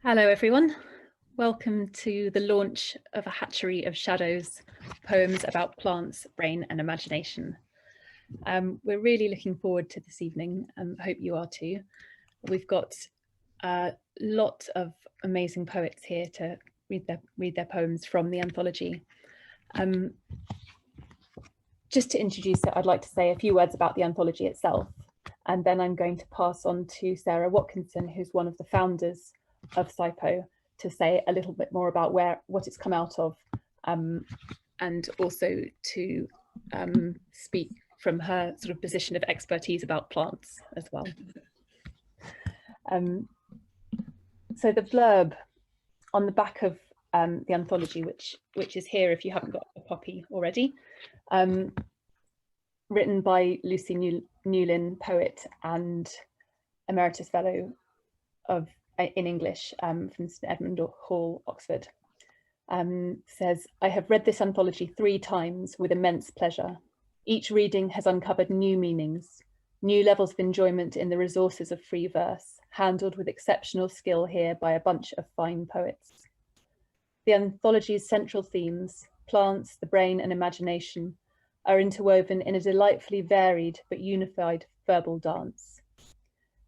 Hello everyone, welcome to the launch of A Hatchery of Shadows, poems about plants, brain and imagination. We're really looking forward to this evening and hope you are too. We've got a lot of amazing poets here to read their poems from the anthology. Just to introduce it, I'd like to say a few words about the anthology itself, and then I'm going to pass on to Sarah Watkinson, who's one of the founders of SIPO, to say a little bit more about what it's come out of, and also to speak from her sort of position of expertise about plants as well. So the blurb on the back of the anthology, which is here if you haven't got a copy already, written by Lucy Newlyn, poet and Emeritus Fellow in English from St Edmund Hall, Oxford, says, "I have read this anthology 3 times with immense pleasure. Each reading has uncovered new meanings, new levels of enjoyment in the resources of free verse, handled with exceptional skill here by a bunch of fine poets. The anthology's central themes, plants, the brain and imagination, are interwoven in a delightfully varied but unified verbal dance.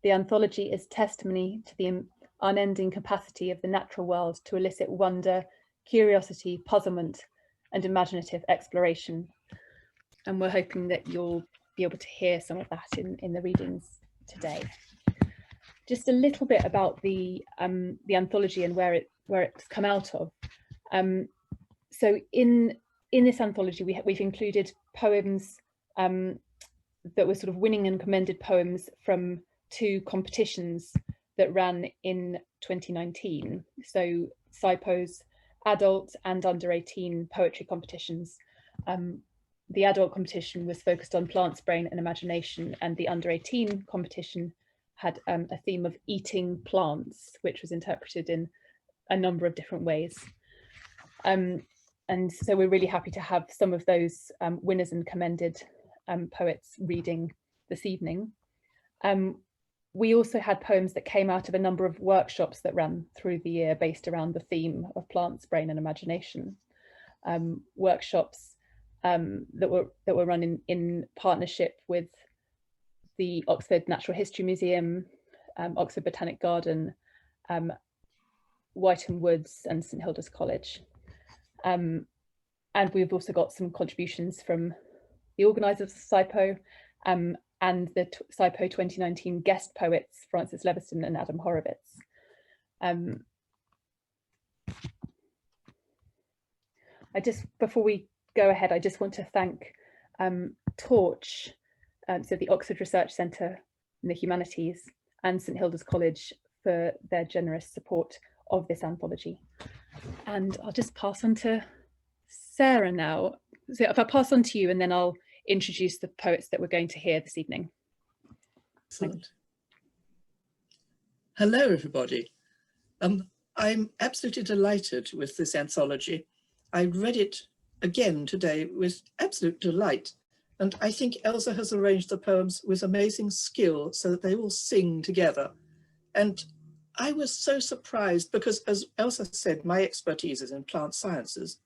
The anthology is testimony to the unending capacity of the natural world to elicit wonder, curiosity, puzzlement, and imaginative exploration." And we're hoping that you'll be able to hear some of that in the readings today. Just a little bit about the anthology and where it's come out of. So in this anthology, we've included poems that were sort of winning and commended poems from 2 competitions that ran in 2019. So SIPO's adult and under 18 poetry competitions. The adult competition was focused on plants, brain and imagination, and the under 18 competition had a theme of eating plants, which was interpreted in a number of different ways. And so we're really happy to have some of those winners and commended poets reading this evening. We also had poems that came out of a number of workshops that ran through the year based around the theme of plants, brain and imagination. Workshops that were run in partnership with the Oxford Natural History Museum, Oxford Botanic Garden, Wytham Woods and St Hilda's College. And we've also got some contributions from the organisers of SIPO and the SIPO 2019 guest poets, Francis Leviston and Adam Horowitz. Before we go ahead, I just want to thank Torch, so the Oxford Research Centre in the Humanities, and St Hilda's College for their generous support of this anthology. And I'll just pass on to Sarah now. So if I pass on to you, and then I'll introduce the poets that we're going to hear this evening. Excellent. Hello, everybody. I'm absolutely delighted with this anthology. I read it again today with absolute delight, and I think Elsa has arranged the poems with amazing skill so that they all sing together. And I was so surprised because, as Elsa said, my expertise is in plant sciences.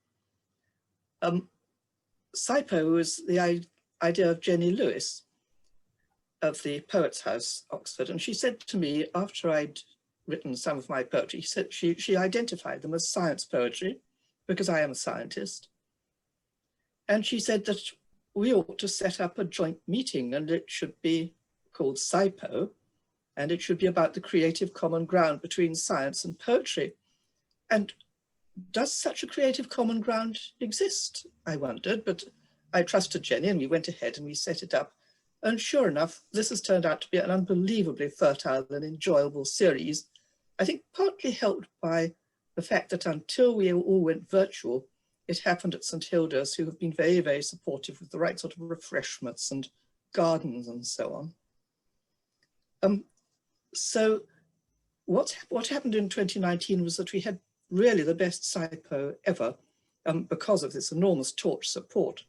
SIPO was the idea of Jenny Lewis of the Poets' House, Oxford, and she said to me after I'd written some of my poetry, she identified them as science poetry because I am a scientist. And she said that we ought to set up a joint meeting and it should be called SIPO, and it should be about the creative common ground between science and poetry. And does such a creative common ground exist? I wondered, but I trusted Jenny and we went ahead and we set it up. And sure enough, this has turned out to be an unbelievably fertile and enjoyable series. I think partly helped by the fact that until we all went virtual, it happened at St Hilda's, who have been very, very supportive with the right sort of refreshments and gardens and so on. So what happened in 2019 was that we had really the best SIPO ever because of this enormous Torch support.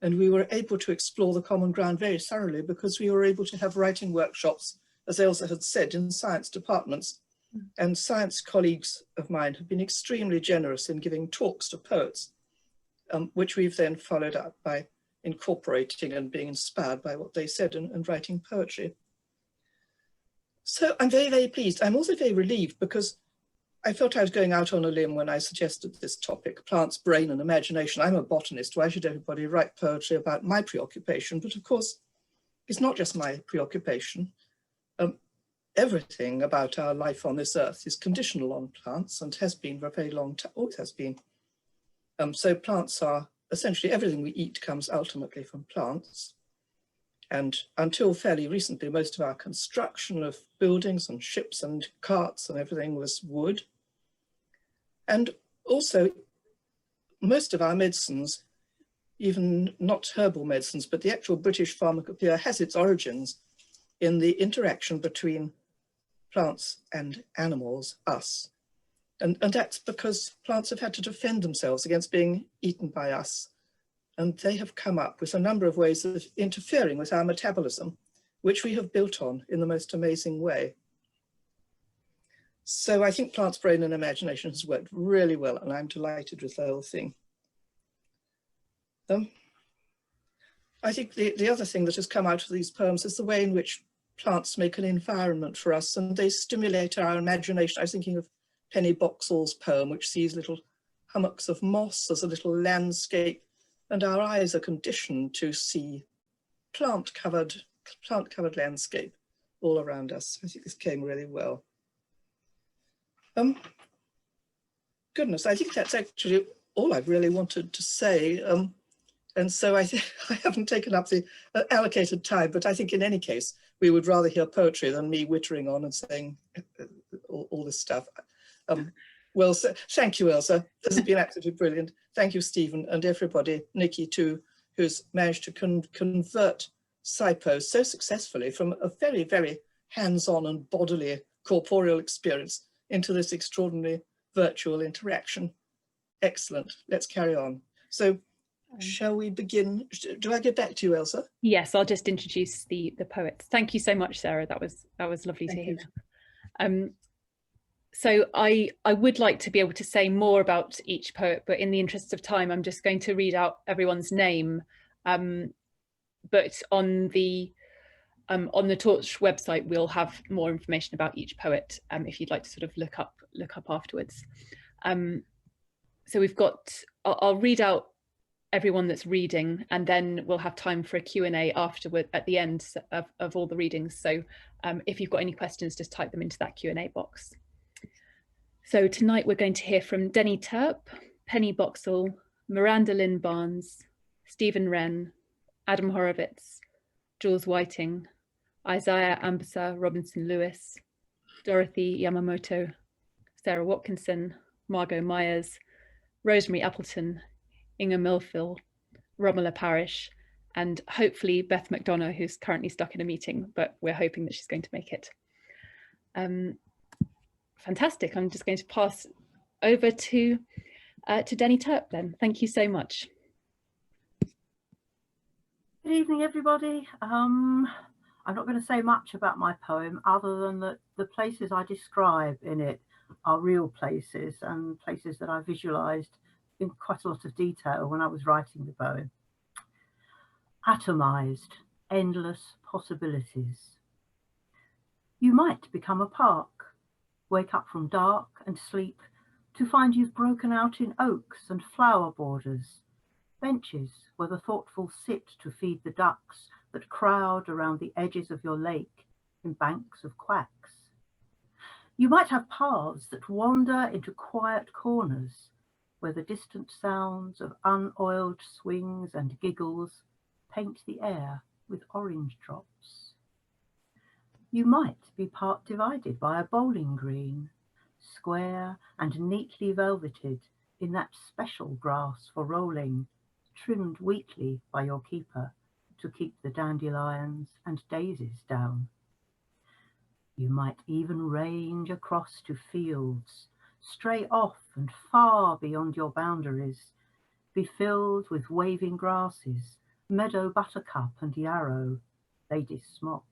And we were able to explore the common ground very thoroughly because we were able to have writing workshops, as Elsa had said, in science departments. And science colleagues of mine have been extremely generous in giving talks to poets, which we've then followed up by incorporating and being inspired by what they said and writing poetry. So I'm very, very pleased. I'm also very relieved because I felt I was going out on a limb when I suggested this topic, plants, brain and imagination. I'm a botanist. Why should everybody write poetry about my preoccupation? But of course, it's not just my preoccupation. Everything about our life on this earth is conditional on plants and has been for a very long time, always has been. So plants are essentially everything we eat comes ultimately from plants. And until fairly recently, most of our construction of buildings and ships and carts and everything was wood. And also most of our medicines, even not herbal medicines, but the actual British pharmacopoeia has its origins in the interaction between plants and animals, us. And that's because plants have had to defend themselves against being eaten by us. And they have come up with a number of ways of interfering with our metabolism, which we have built on in the most amazing way. So I think Plants, Brain and Imagination has worked really well, and I'm delighted with the whole thing. I think the other thing that has come out of these poems is the way in which plants make an environment for us and they stimulate our imagination. I was thinking of Penny Boxall's poem, which sees little hummocks of moss as a little landscape, and our eyes are conditioned to see plant-covered landscape all around us. I think this came really well. Goodness, I think that's actually all I really wanted to say. And so I think I haven't taken up the allocated time, but I think in any case, we would rather hear poetry than me wittering on and saying all this stuff. Well, so, thank you, Elsa. This has been absolutely brilliant. Thank you, Stephen, and everybody, Nikki too, who's managed to convert SciPo so successfully from a very, very hands-on and bodily corporeal experience into this extraordinary virtual interaction. Excellent. Let's carry on. So, shall we begin? Do I get back to you, Elsa? Yes, I'll just introduce the poets. Thank you so much, Sarah. That was lovely to hear. So I would like to be able to say more about each poet, but in the interest of time, I'm just going to read out everyone's name. But on the Torch website, we'll have more information about each poet if you'd like to sort of look up afterwards. So we've got, I'll read out everyone that's reading, and then we'll have time for a Q&A afterward at the end of all the readings. So if you've got any questions, just type them into that Q&A box. So tonight we're going to hear from Denny Turp, Penny Boxall, Miranda Lynn Barnes, Stephen Wren, Adam Horowitz, Jules Whiting, Isaiah Ambassador Robinson Lewis, Dorothy Yamamoto, Sarah Watkinson, Margot Myers, Rosemary Appleton, Inga Milfill, Romola Parish, and hopefully Beth McDonough, who's currently stuck in a meeting, but we're hoping that she's going to make it. Fantastic. I'm just going to pass over to Denny Turp then. Thank you so much. Good evening, everybody. I'm not going to say much about my poem other than that the places I describe in it are real places and places that I visualized in quite a lot of detail when I was writing the poem. Atomized, endless possibilities. You might become a park, wake up from dark and sleep to find you've broken out in oaks and flower borders, benches where the thoughtful sit to feed the ducks that crowd around the edges of your lake in banks of quacks. You might have paths that wander into quiet corners where the distant sounds of unoiled swings and giggles paint the air with orange drops. You might be part divided by a bowling green, square and neatly velveted in that special grass for rolling, trimmed weekly by your keeper to keep the dandelions and daisies down. You might even range across to fields, stray off and far beyond your boundaries, be filled with waving grasses, meadow buttercup and yarrow, lady smock.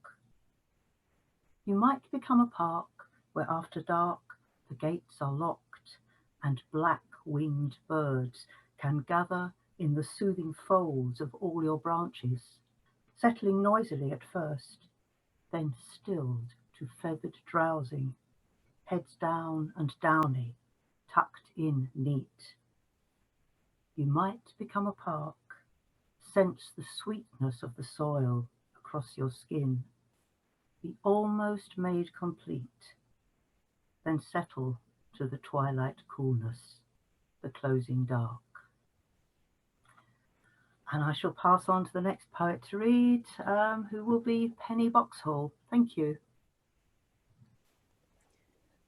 You might become a park where after dark the gates are locked and black-winged birds can gather in the soothing folds of all your branches, settling noisily at first, then stilled to feathered drowsing, heads down and downy, tucked in neat. You might become a park, sense the sweetness of the soil across your skin, be almost made complete, then settle to the twilight coolness, the closing dark. And I shall pass on to the next poet to read, who will be Penny Boxhall. Thank you.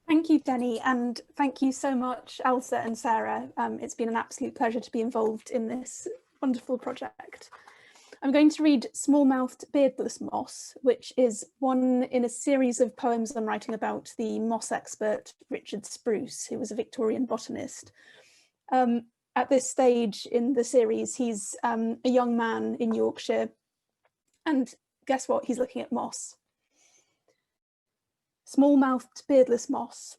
Thank you, Jenny, and thank you so much, Elsa and Sarah. It's been an absolute pleasure to be involved in this wonderful project. I'm going to read Small-Mouthed Beardless Moss, which is one in a series of poems I'm writing about the moss expert Richard Spruce, who was a Victorian botanist. At this stage in the series, he's a young man in Yorkshire, and guess what? He's looking at moss. Small-mouthed beardless moss.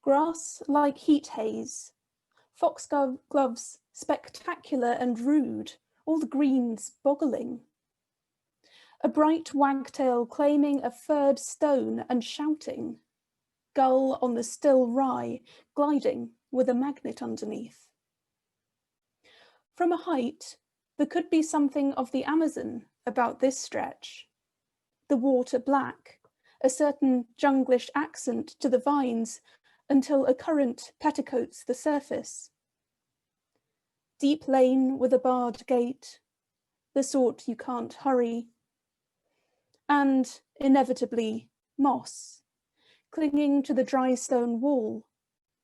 Grass like heat haze, foxgloves spectacular and rude, all the greens boggling. A bright wagtail claiming a furred stone and shouting. Gull on the still rye, gliding with a magnet underneath. From a height, there could be something of the Amazon about this stretch. The water black, a certain junglish accent to the vines until a current petticoats the surface. Deep lane with a barred gate, the sort you can't hurry. And inevitably, moss, clinging to the dry stone wall,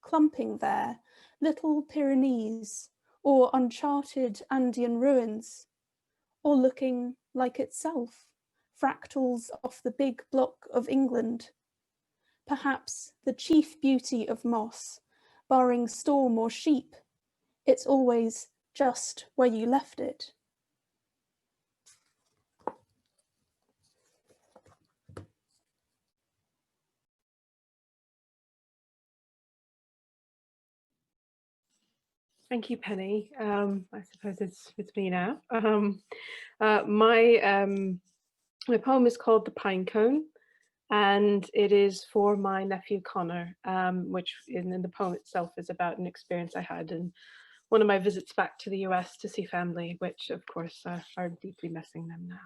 clumping there, little Pyrenees or uncharted Andean ruins, or looking like itself, fractals off the big block of England. Perhaps the chief beauty of moss, barring storm or sheep, it's always just where you left it. Thank you, Penny. I suppose it's me now. My poem is called The Pinecone, and it is for my nephew Connor, which in the poem itself is about an experience I had in one of my visits back to the US to see family, which of course are deeply missing them now.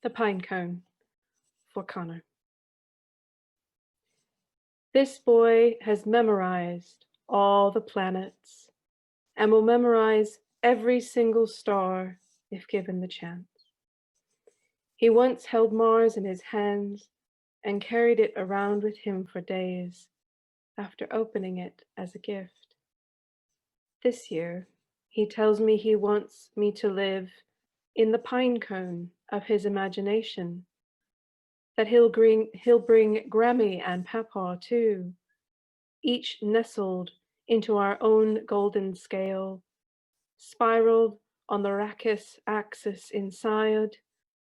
The Pinecone, for Connor. This boy has memorized all the planets and will memorize every single star if given the chance. He once held Mars in his hands and carried it around with him for days after opening it as a gift. This year, he tells me he wants me to live in the pinecone of his imagination, that he'll bring Grammy and Papa too, each nestled into our own golden scale, spiraled on the Rachis axis inside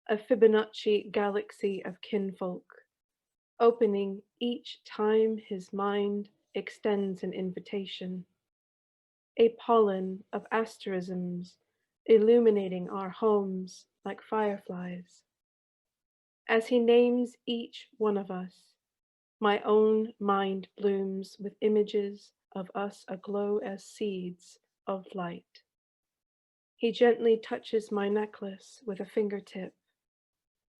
a Fibonacci galaxy of kinfolk, opening each time his mind extends an invitation, a pollen of asterisms illuminating our homes like fireflies. As he names each one of us, my own mind blooms with images of us aglow as seeds of light. He gently touches my necklace with a fingertip,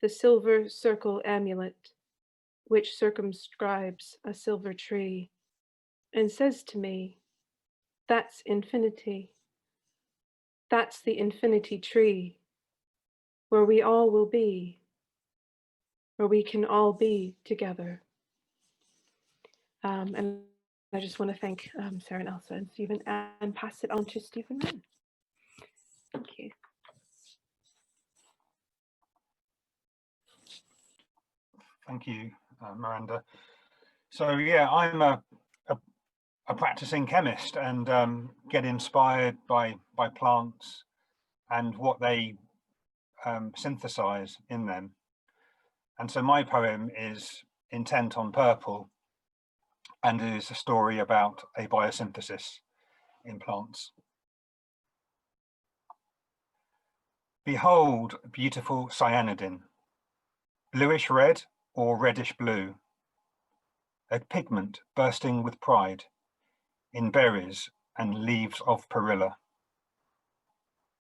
the silver circle amulet, which circumscribes a silver tree, and says to me, "That's infinity. That's the infinity tree, where we all will be, where we can all be together." And I just want to thank Sarah and Elsa and Stephen, and pass it on to Stephen Wren. Thank you. Thank you, Miranda. So yeah, I'm a practicing chemist and get inspired by plants and what they synthesize in them. And so my poem is Intent on Purple, and it is a story about abiosynthesis in plants. Behold, beautiful cyanidin, bluish red or reddish blue, a pigment bursting with pride in berries and leaves of perilla.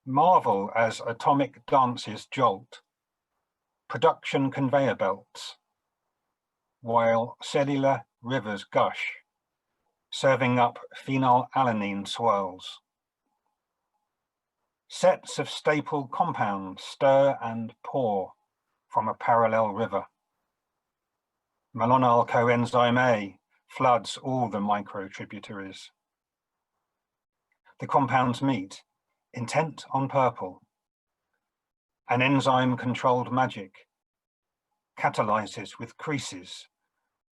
Marvel as atomic dances jolt, production conveyor belts, while cellular rivers gush, serving up phenylalanine swirls. Sets of staple compounds stir and pour from a parallel river. Malonyl coenzyme A floods all the microtributaries. The compounds meet, intent on purple. An enzyme-controlled magic catalyzes with creases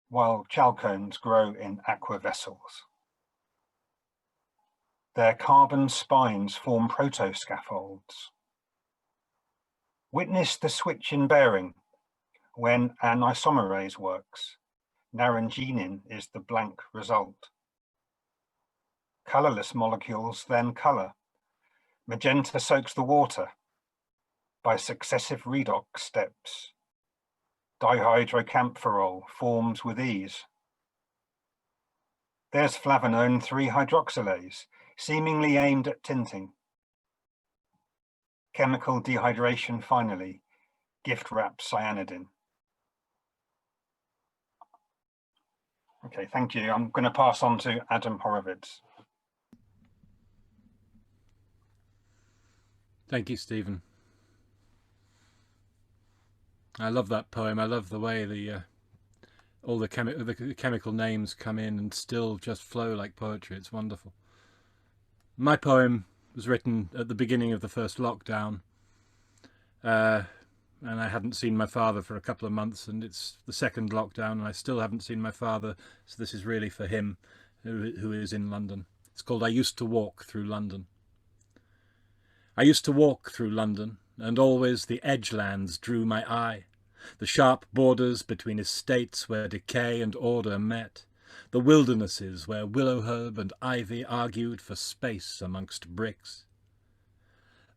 while chalcones grow in aqua vessels. Their carbon spines form protoscaffolds. Witness the switch in bearing when an isomerase works. Naringenin is the blank result. Colorless molecules then color. Magenta soaks the water by successive redox steps. Dihydrocampherol forms with ease. There's flavanone 3-hydroxylase, seemingly aimed at tinting. Chemical dehydration finally, gift wraps cyanidin. Okay, thank you. I'm going to pass on to Adam Horowitz. Thank you, Stephen. I love that poem. I love the way all the chemical names come in and still just flow like poetry. It's wonderful. My poem was written at the beginning of the first lockdown, and I hadn't seen my father for a couple of months, and it's the second lockdown and I still haven't seen my father, so this is really for him, who is in London. It's called I Used to Walk Through London. I used to walk through London, and always the edgelands drew my eye, the sharp borders between estates where decay and order met, the wildernesses where willow herb and ivy argued for space amongst bricks.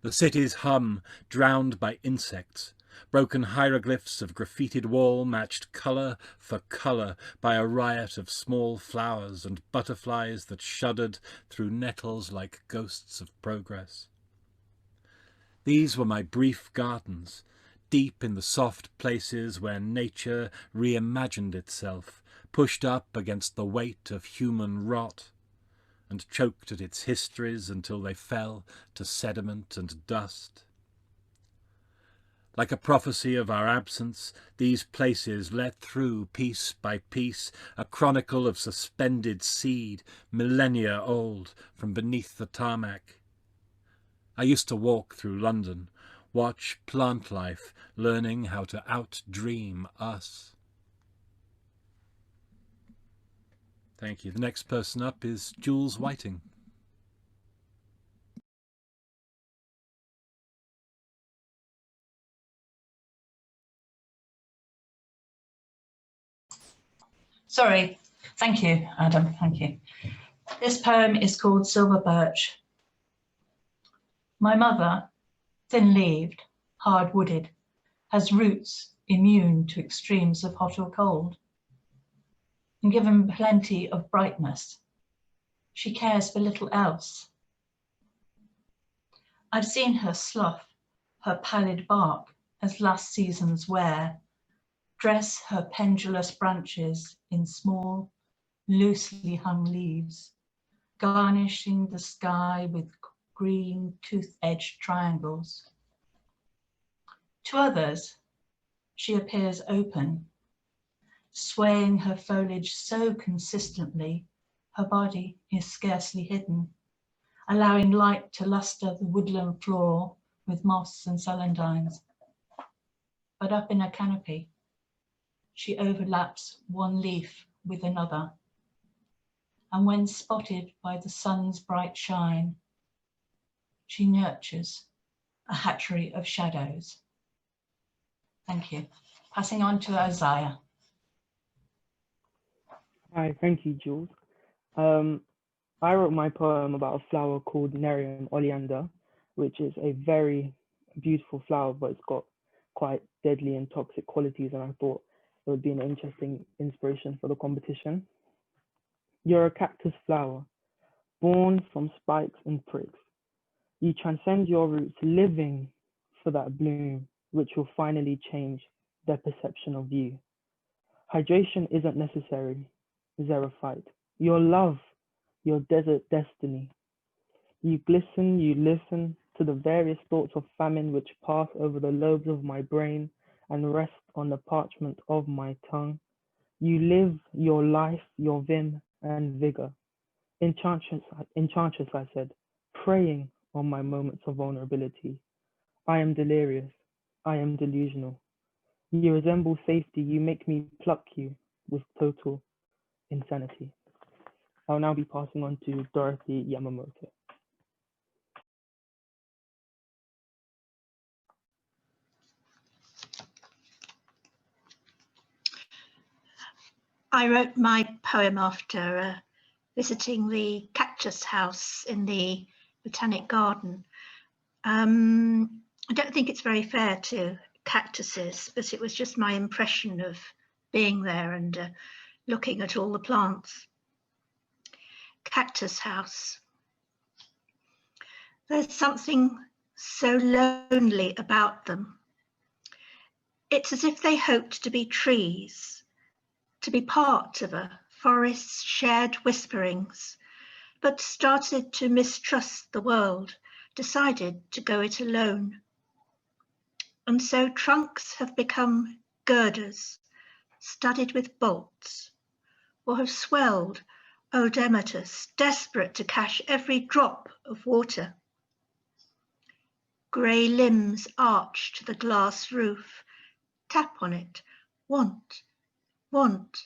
The city's hum, drowned by insects, broken hieroglyphs of graffitied wall matched colour for colour by a riot of small flowers and butterflies that shuddered through nettles like ghosts of progress. These were my brief gardens, deep in the soft places where nature reimagined itself, pushed up against the weight of human rot, and choked at its histories until they fell to sediment and dust. Like a prophecy of our absence, these places let through piece by piece a chronicle of suspended seed, millennia old, from beneath the tarmac. I used to walk through London, watch plant life learning how to outdream us. Thank you. The next person up is Jules Whiting. Sorry. Thank you, Adam. Thank you. This poem is called Silver Birch. My mother, thin-leaved, hard-wooded, has roots immune to extremes of hot or cold. And given plenty of brightness, she cares for little else. I've seen her slough her pallid bark as last season's wear, dress her pendulous branches in small, loosely hung leaves, garnishing the sky with green tooth-edged triangles. To others, she appears open, swaying her foliage so consistently, her body is scarcely hidden, allowing light to luster the woodland floor with moss and celandines. But up in a canopy, she overlaps one leaf with another, and when spotted by the sun's bright shine, she nurtures a hatchery of shadows. Thank Thank you. Passing on to Isaiah. Hi, thank you, Jules. I wrote my poem about a flower called Nerium oleander, which is a very beautiful flower, but it's got quite deadly and toxic qualities, and I thought it would be an interesting inspiration for the competition. You're a cactus flower, born from spikes and pricks. You transcend your roots, living for that bloom, which will finally change their perception of you. Hydration isn't necessary, xerophyte. Your love, your desert destiny. You glisten, you listen to the various thoughts of famine which pass over the lobes of my brain and rest on the parchment of my tongue. You live your life, your vim and vigor. Enchantress, I said, preying on my moments of vulnerability. I am delirious. I am delusional. You resemble safety. You make me pluck you with total insanity. I'll now be passing on to Dorothy Yamamoto. I wrote my poem after visiting the cactus house in the Botanic Garden. I don't think it's very fair to cactuses, but it was just my impression of being there and looking at all the plants. Cactus house. There's something so lonely about them. It's as if they hoped to be trees, to be part of a forest's shared whisperings, but started to mistrust the world, decided to go it alone. And so trunks have become girders, studded with bolts, or have swelled odematous, desperate to catch every drop of water. Grey limbs arch to the glass roof, tap on it, want, want,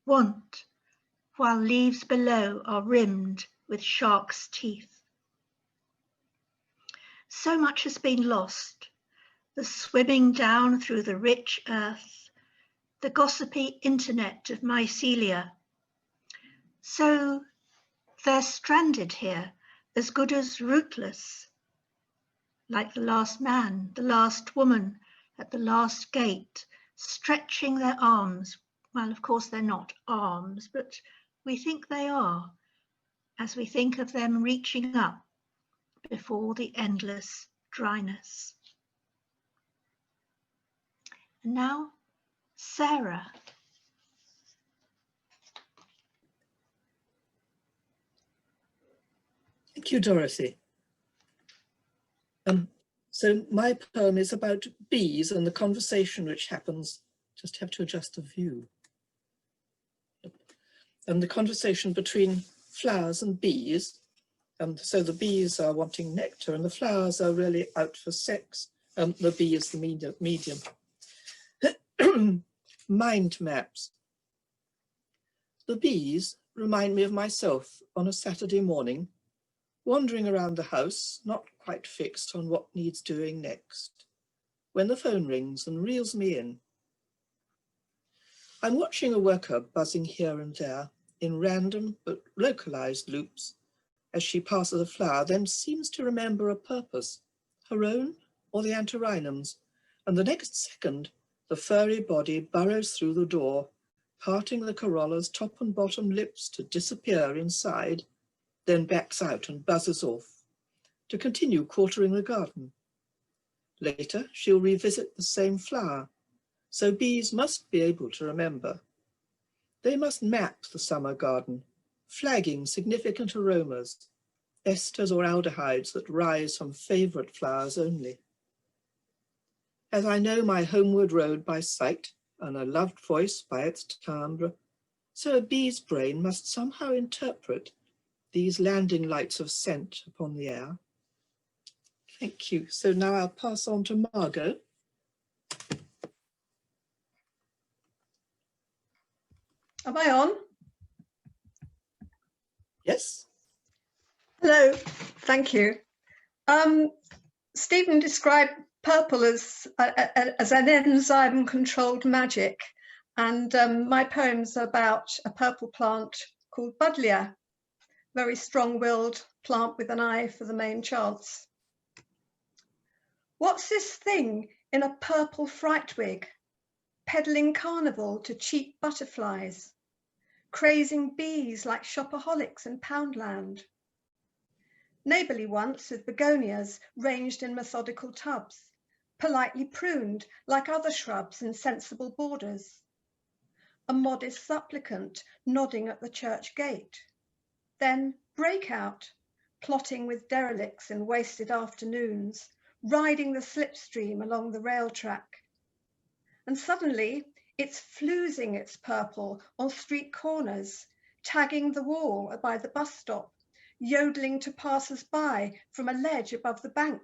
want, while leaves below are rimmed with shark's teeth. So much has been lost, the swimming down through the rich earth, the gossipy internet of mycelia. So they're stranded here, as good as rootless, like the last man, the last woman at the last gate, stretching their arms. Well, of course, they're not arms, but we think they are, as we think of them reaching up before the endless dryness. And now, Sarah. Thank you, Dorothy. So my poem is about bees and the conversation which happens. Just have to adjust the view. And the conversation between flowers and bees. So the bees are wanting nectar and the flowers are really out for sex. The bee is the medium. Mind maps. The bees remind me of myself on a Saturday morning, wandering around the house, not quite fixed on what needs doing next, when the phone rings and reels me in. I'm watching a worker buzzing here and there in random but localized loops as she passes a flower, then seems to remember a purpose, her own or the antirrhinum's, and the next second, the furry body burrows through the door, parting the corolla's top and bottom lips to disappear inside, then backs out and buzzes off to continue quartering the garden. Later, she'll revisit the same flower, so bees must be able to remember. They must map the summer garden, flagging significant aromas, esters or aldehydes that rise from favourite flowers only. As I know my homeward road by sight and a loved voice by its timbre, so a bee's brain must somehow interpret these landing lights of scent upon the air. Thank you. So now I'll pass on to Margot. Am I on? Yes. Hello, thank you. Stephen described purple as an enzyme-controlled magic. And my poem's about a purple plant called Buddleia, very strong-willed plant with an eye for the main chance. What's this thing in a purple fright wig, peddling carnival to cheap butterflies, crazing bees like shopaholics in Poundland? Neighbourly once with begonias ranged in methodical tubs, politely pruned like other shrubs in sensible borders. A modest supplicant nodding at the church gate. Then breakout, plotting with derelicts in wasted afternoons, riding the slipstream along the rail track. And suddenly it's floozing its purple on street corners, tagging the wall by the bus stop, yodeling to passers-by from a ledge above the bank,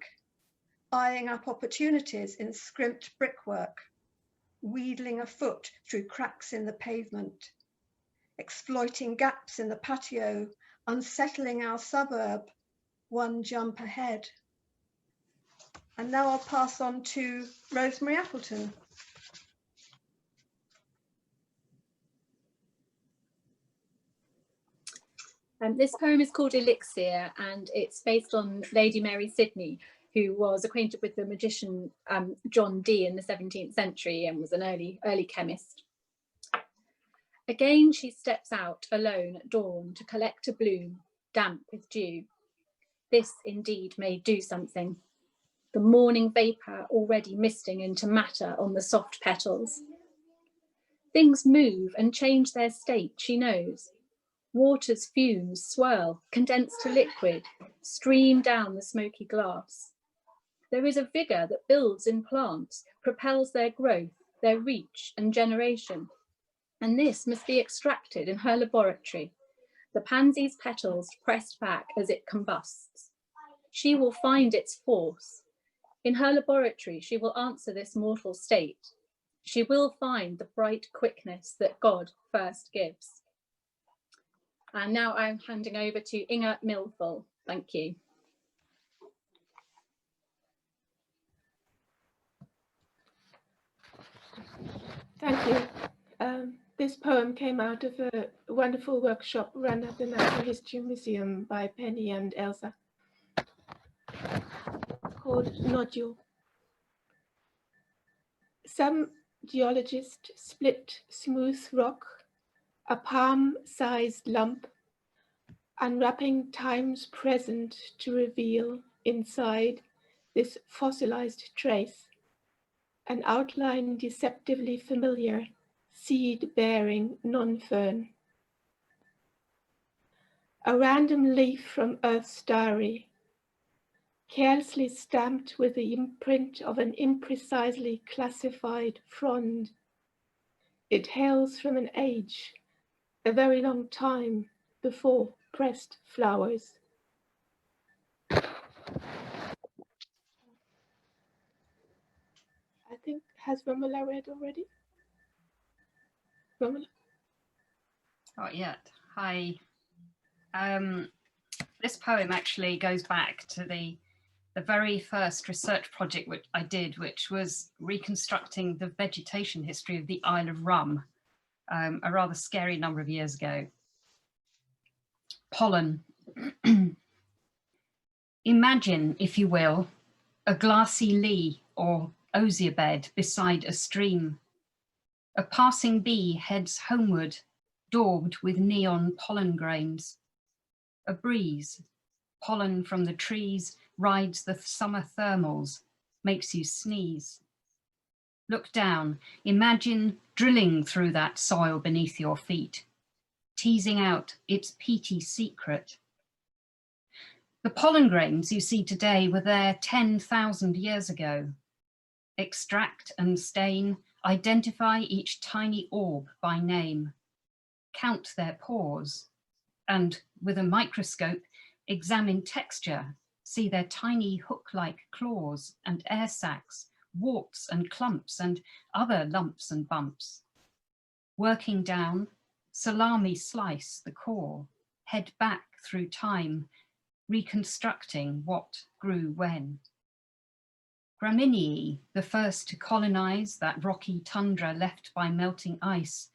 eyeing up opportunities in scrimped brickwork, wheedling a foot through cracks in the pavement, exploiting gaps in the patio, unsettling our suburb, one jump ahead. And now I'll pass on to Rosemary Appleton. This poem is called Elixir, and it's based on Lady Mary Sidney, who was acquainted with the magician John Dee in the 17th century and was an early chemist. Again she steps out alone at dawn to collect a bloom damp with dew. This indeed may do something. The morning vapour already misting into matter on the soft petals. Things move and change their state, she knows. Water's fumes swirl, condense to liquid, stream down the smoky glass. There is a vigour that builds in plants, propels their growth, their reach and generation. And this must be extracted in her laboratory, the pansy's petals pressed back as it combusts. She will find its force. In her laboratory, she will answer this mortal state. She will find the bright quickness that God first gives. And now I'm handing over to Inga Milful. Thank you. Thank you. This poem came out of a wonderful workshop run at the Natural History Museum by Penny and Elsa, called Nodule. Some geologist split smooth rock, a palm-sized lump, unwrapping time's present to reveal inside this fossilized trace an outline deceptively familiar, seed-bearing non-fern. A random leaf from Earth's diary, carelessly stamped with the imprint of an imprecisely classified frond. It hails from an age, a very long time before pressed flowers. I think, has Romola read already? Romola? Not yet. Hi. This poem actually goes back to the very first research project which I did, which was reconstructing the vegetation history of the Isle of Rum, a rather scary number of years ago. Pollen. Imagine, if you will, a glassy lea or osier bed beside a stream. A passing bee heads homeward, daubed with neon pollen grains. A breeze, pollen from the trees, rides the summer thermals, makes you sneeze. Look down, imagine drilling through that soil beneath your feet, teasing out its peaty secret. The pollen grains you see today were there 10,000 years ago. Extract and stain, identify each tiny orb by name, count their pores, and with a microscope, examine texture, see their tiny hook-like claws and air sacs, warts and clumps and other lumps and bumps. Working down, salami slice the core, head back through time, reconstructing what grew when. Graminii, the first to colonize that rocky tundra left by melting ice.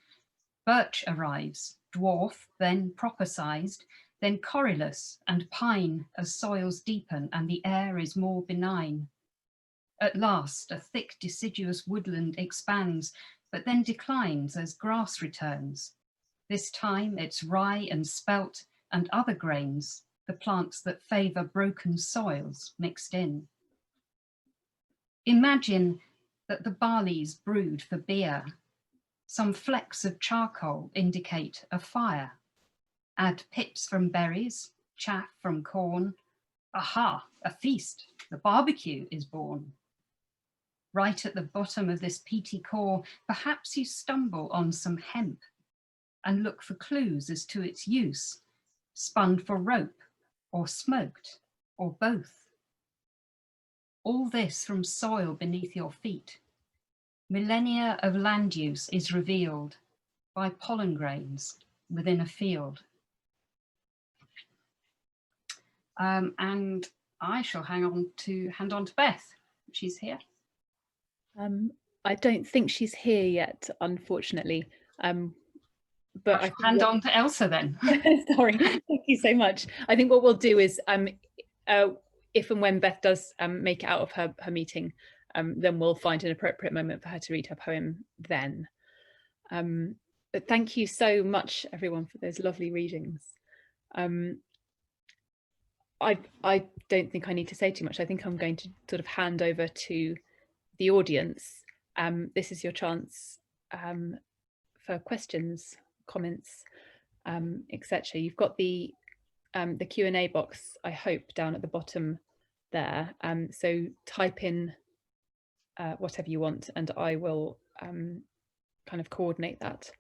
Birch arrives, dwarf, then proper-sized, then corylus and pine as soils deepen and the air is more benign. At last, a thick deciduous woodland expands, but then declines as grass returns. This time it's rye and spelt and other grains, the plants that favour broken soils mixed in. Imagine that the barley's brewed for beer. Some flecks of charcoal indicate a fire. Add pips from berries, chaff from corn. Aha, a feast, the barbecue is born. Right at the bottom of this peaty core, perhaps you stumble on some hemp and look for clues as to its use, spun for rope or smoked or both. All this from soil beneath your feet. Millennia of land use is revealed by pollen grains within a field. And I shall hand on to Beth. She's here. I don't think she's here yet, unfortunately. But I hand on to Elsa then. Sorry, thank you so much. I think what we'll do is, if and when Beth does make it out of her meeting, then we'll find an appropriate moment for her to read her poem then. But thank you so much, everyone, for those lovely readings. I don't think I need to say too much. I think I'm going to sort of hand over to the audience. This is your chance for questions, comments, etc. You've got the Q&A box, I hope, down at the bottom there. So type in whatever you want and I will kind of coordinate that.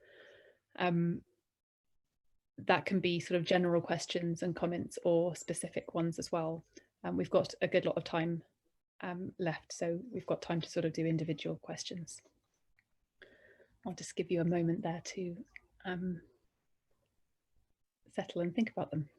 That can be sort of general questions and comments or specific ones as well. We've got a good lot of time left, so we've got time to sort of do individual questions. I'll just give you a moment there to settle and think about them.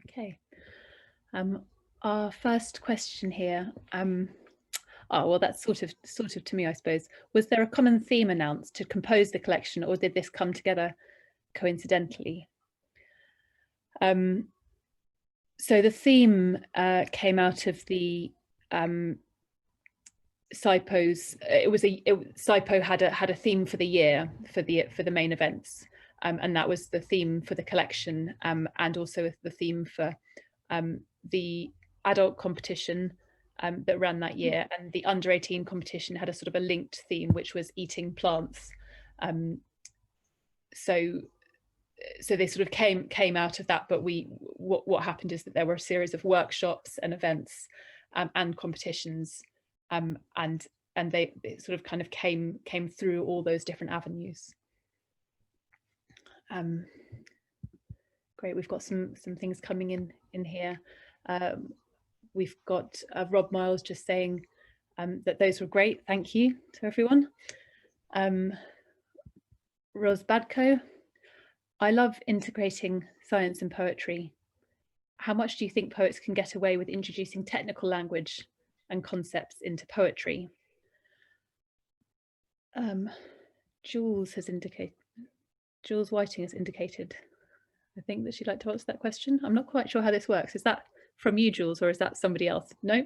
Okay, our first question here, oh well, that's sort of to me, I suppose. Was there a common theme announced to compose the collection, or did this come together coincidentally? So the theme came out of the SIPO's. SIPO had a theme for the year for the main events. And that was the theme for the collection, and also the theme for the adult competition that ran that year, and the under 18 competition had a sort of a linked theme, which was eating plants. So they sort of came out of that, but what happened is that there were a series of workshops and events and competitions, and they sort of kind of came through all those different avenues. Great, we've got some things coming in here. We've got Rob Miles just saying that those were great. Thank you to everyone. Ros Badko, I love integrating science and poetry. How much do you think poets can get away with introducing technical language and concepts into poetry? Jules Whiting has indicated, I think, that she'd like to answer that question. I'm not quite sure how this works. Is that from you, Jules, or is that somebody else? No?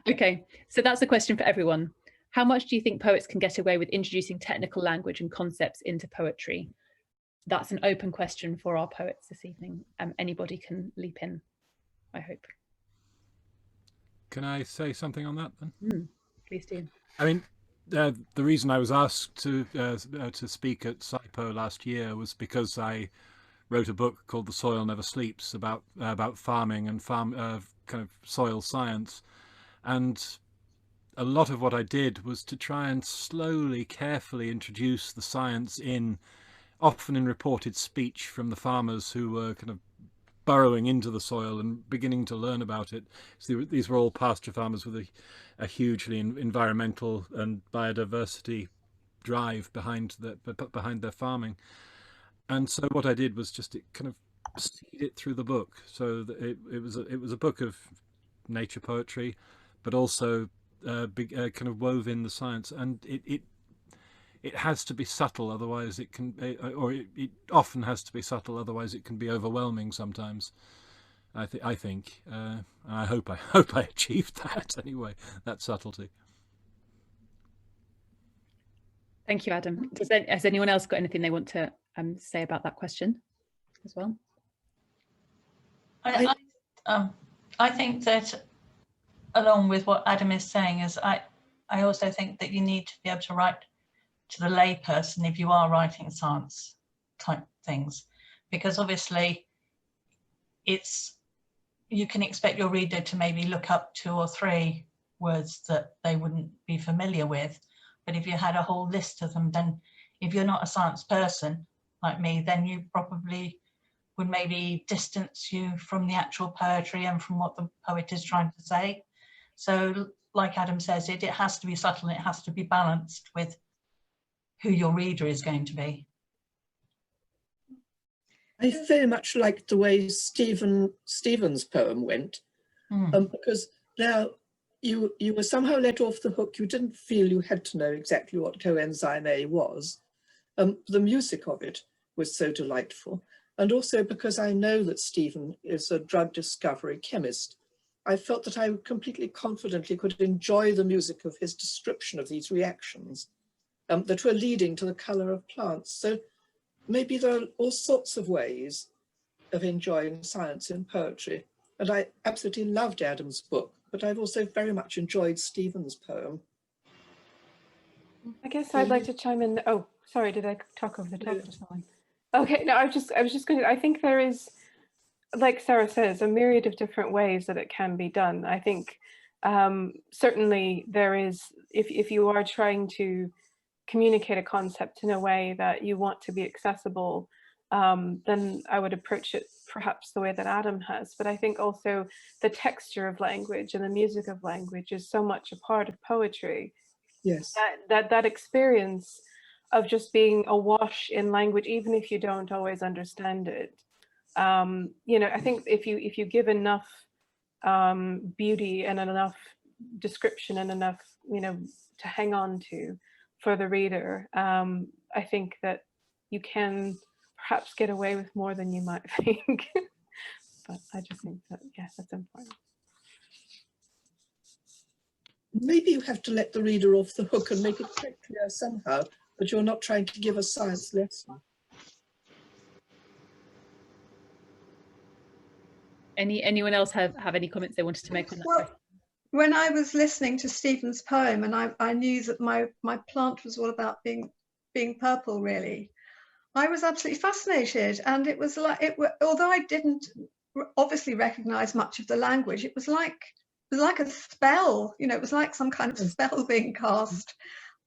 Okay, so that's a question for everyone. How much do you think poets can get away with introducing technical language and concepts into poetry? That's an open question for our poets this evening. Anybody can leap in, I hope. Can I say something on that then? Please do. I mean, the reason I was asked to speak at SIPO last year was because I wrote a book called The Soil Never Sleeps about farming and kind of soil science, and a lot of what I did was to try and slowly, carefully introduce the science in, often in reported speech from the farmers who were kind of burrowing into the soil and beginning to learn about it. So these were all pasture farmers with a hugely environmental and biodiversity drive behind their farming. And so what I did was just kind of seed it through the book. So that it was a book of nature poetry, but also kind of wove in the science, and it has to be subtle, otherwise it can, or it often has to be subtle, otherwise it can be overwhelming sometimes. I think, and I hope I achieved that anyway, that subtlety. Thank you, Adam. Has anyone else got anything they want to say about that question as well? I think that, along with what Adam is saying, is I also think that you need to be able to write to the layperson if you are writing science type things, because obviously you can expect your reader to maybe look up 2 or 3 words that they wouldn't be familiar with. But if you had a whole list of them, then if you're not a science person like me, then you probably would maybe distance you from the actual poetry and from what the poet is trying to say. So like Adam says, it has to be subtle, and it has to be balanced with who your reader is going to be. I very much liked the way Stephen's poem went, because now you were somehow let off the hook. You didn't feel you had to know exactly what coenzyme A was. The music of it was so delightful. And also because I know that Stephen is a drug discovery chemist, I felt that I completely confidently could enjoy the music of his description of these reactions that were leading to the colour of plants. So maybe there are all sorts of ways of enjoying science in poetry. And I absolutely loved Adam's book, but I've also very much enjoyed Stephen's poem. I guess I'd like to chime in. Oh, sorry, did I talk over the top or something? Okay, no, I was just going to, I think there is, like Sarah says, a myriad of different ways that it can be done. I think certainly there is, if you are trying to communicate a concept in a way that you want to be accessible, then I would approach it perhaps the way that Adam has. But I think also the texture of language and the music of language is so much a part of poetry. Yes. That experience of just being awash in language, even if you don't always understand it. You know, I think if you give enough beauty and enough description and enough, you know, to hang on to for the reader, I think that you can perhaps get away with more than you might think. But I just think that, yes, that's important. Maybe you have to let the reader off the hook and make it quite clear somehow that you're not trying to give a science lesson. Anyone else have any comments they wanted to make on that? Well, when I was listening to Stephen's poem, and I knew that my plant was all about being purple, really, I was absolutely fascinated. And it was like, although I didn't obviously recognize much of the language, it was like a spell, you know, it was like some kind of spell being cast.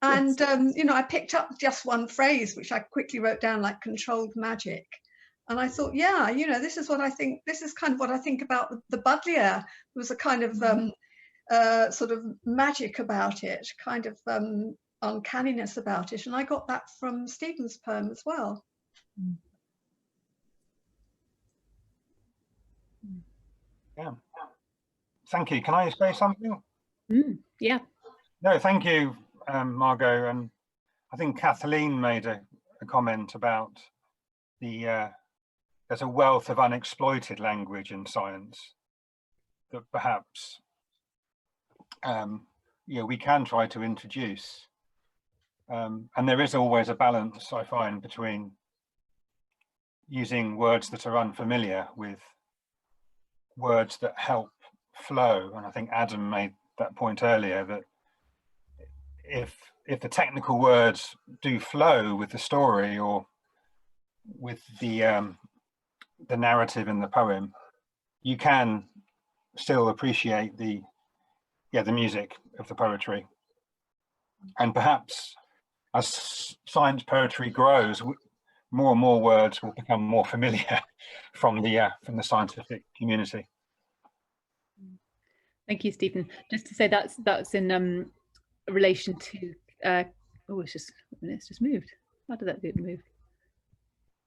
And, you know, I picked up just one phrase, which I quickly wrote down, like controlled magic. And I thought, yeah, you know, this is what I think, this is kind of what I think about the Budlier. There was a kind of sort of magic about it, kind of uncanniness about it. And I got that from Stephen's poem as well. Yeah. Thank you. Can I say something? Yeah. No, thank you, Margot. And I think Kathleen made a comment about there's a wealth of unexploited language in science that perhaps we can try to introduce. And there is always a balance, I find, between using words that are unfamiliar with words that help flow. And I think Adam made that point earlier, that if the technical words do flow with the story or with the narrative in the poem, you can still appreciate the the music of the poetry. And perhaps as science poetry grows, more and more words will become more familiar from the scientific community. Thank you, Stephen. Just to say that's in relation to oh, it's just moved. How did that move?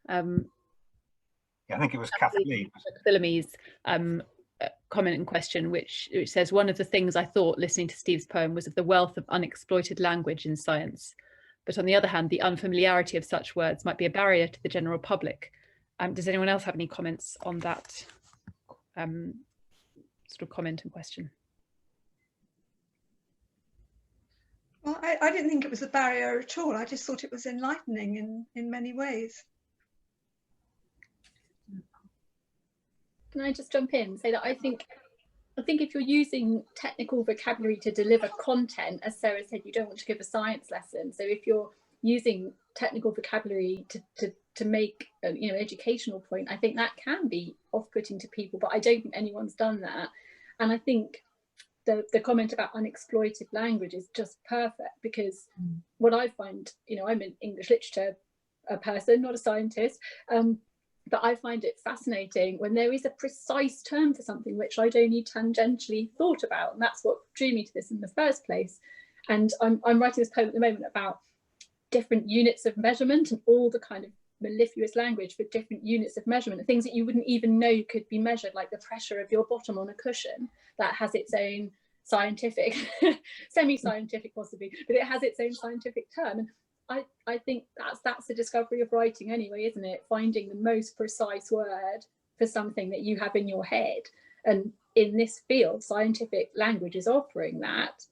Yeah, I think it was Kathleen. Philome's comment and question, which says, one of the things I thought listening to Steve's poem was of the wealth of unexploited language in science. But on the other hand, the unfamiliarity of such words might be a barrier to the general public. Does anyone else have any comments on that sort of comment and question? Well, I didn't think it was a barrier at all. I just thought it was enlightening in many ways. Can I just jump in and say that I think if you're using technical vocabulary to deliver content, as Sarah said, you don't want to give a science lesson. So if you're using technical vocabulary to make an educational point, I think that can be off-putting to people, but I don't think anyone's done that. And I think the comment about unexploited language is just perfect, because what I find, I'm an English literature person, not a scientist, but I find it fascinating when there is a precise term for something which I'd only tangentially thought about, and that's what drew me to this in the first place. And I'm writing this poem at the moment about different units of measurement and all the kind of mellifluous language for different units of measurement, things that you wouldn't even know could be measured, like the pressure of your bottom on a cushion, that has its own scientific, semi-scientific possibly, but it has its own scientific term. And I think that's the discovery of writing anyway, isn't it? Finding the most precise word for something that you have in your head. And in this field, scientific language is offering that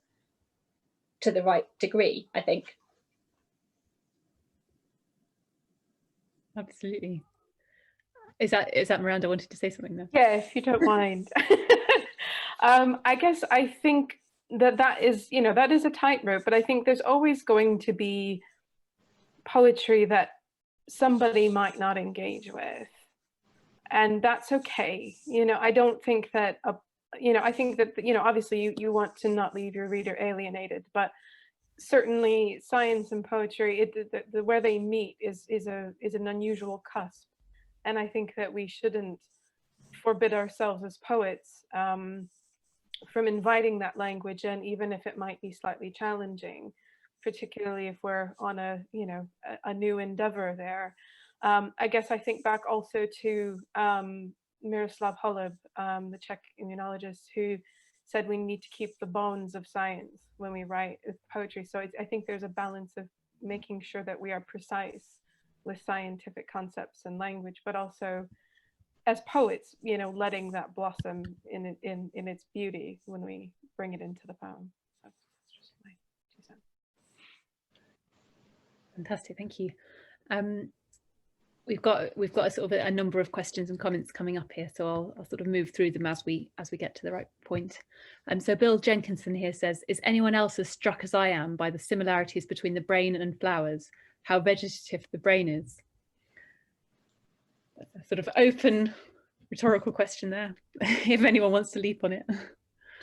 to the right degree, I think. Absolutely. Is that Miranda wanted to say something there? Yeah, if you don't mind. I guess I think that is a tightrope, but I think there's always going to be poetry that somebody might not engage with, and that's okay. I don't think that I think that obviously you want to not leave your reader alienated, but certainly science and poetry, where they meet is an unusual cusp, and I think that we shouldn't forbid ourselves as poets from inviting that language in, even if it might be slightly challenging, particularly if we're on a new endeavor there. I guess I think back also to Miroslav Holub, the Czech immunologist, who said we need to keep the bones of science when we write poetry. So I think there's a balance of making sure that we are precise with scientific concepts and language, but also as poets, letting that blossom in its beauty when we bring it into the poem. So that's just my 2 cents. Fantastic, thank you. We've got a sort of a number of questions and comments coming up here, so I'll sort of move through them as we get to the right point. So Bill Jenkinson here says, is anyone else as struck as I am by the similarities between the brain and flowers, how vegetative the brain is? That's a sort of open rhetorical question there, if anyone wants to leap on it.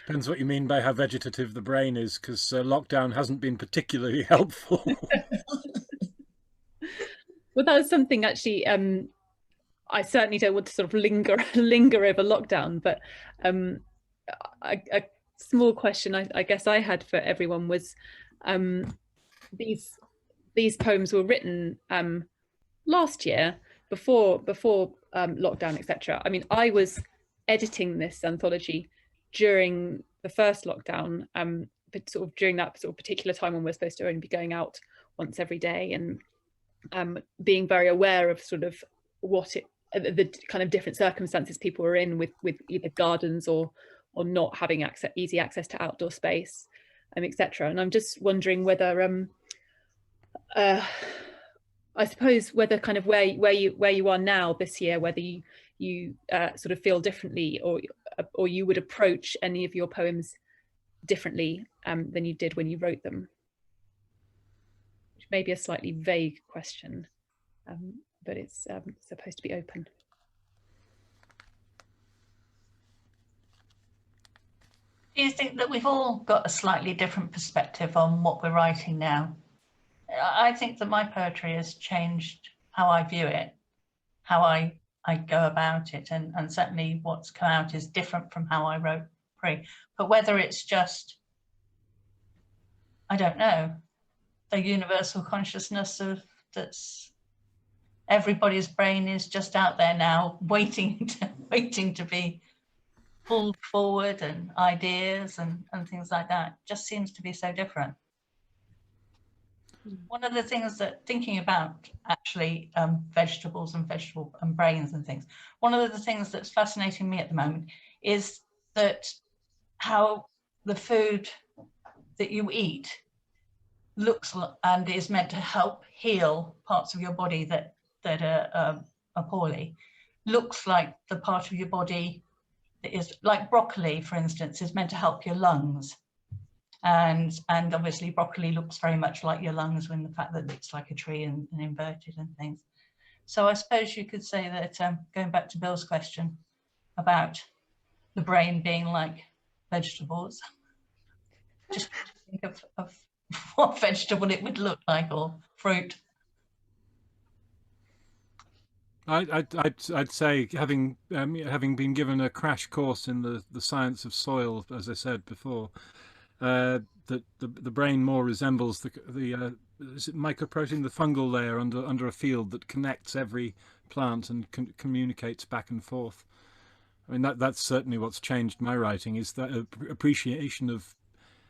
Depends what you mean by how vegetative the brain is, because lockdown hasn't been particularly helpful. Well, that was something actually I certainly don't want to sort of linger over lockdown, but a small question I guess I had for everyone was these poems were written last year before lockdown, etc. I mean, I was editing this anthology during the first lockdown, but sort of during that sort of particular time when we're supposed to only be going out once every day, and being very aware of sort of the kind of different circumstances people were in with either gardens or not having easy access to outdoor space, etc. And I'm just wondering whether I suppose whether kind of where you are now this year, whether you sort of feel differently, or you would approach any of your poems differently than you did when you wrote them. Which may be a slightly vague question, but it's supposed to be open. Do you think that we've all got a slightly different perspective on what we're writing now? I think that my poetry has changed how I view it, how I go about it, and certainly what's come out is different from how I wrote pre. But whether it's just, I don't know, the universal consciousness of that's everybody's brain is just out there now, waiting to be pulled forward, and ideas and things like that just seems to be so different. One of the things that thinking about actually vegetables and brains and things, one of the things that's fascinating me at the moment is that how the food that you eat looks and is meant to help heal parts of your body that are poorly, looks like the part of your body that is, like broccoli, for instance, is meant to help your lungs. And obviously broccoli looks very much like your lungs when the fact that it's like a tree and inverted and things. So I suppose you could say that, going back to Bill's question about the brain being like vegetables, just think of what vegetable it would look like, or fruit. I'd say, having been given a crash course in the science of soil, as I said before, that the brain more resembles the is it mycoprotein, the fungal layer under a field that connects every plant and communicates back and forth. I mean, that's certainly what's changed my writing, is that appreciation of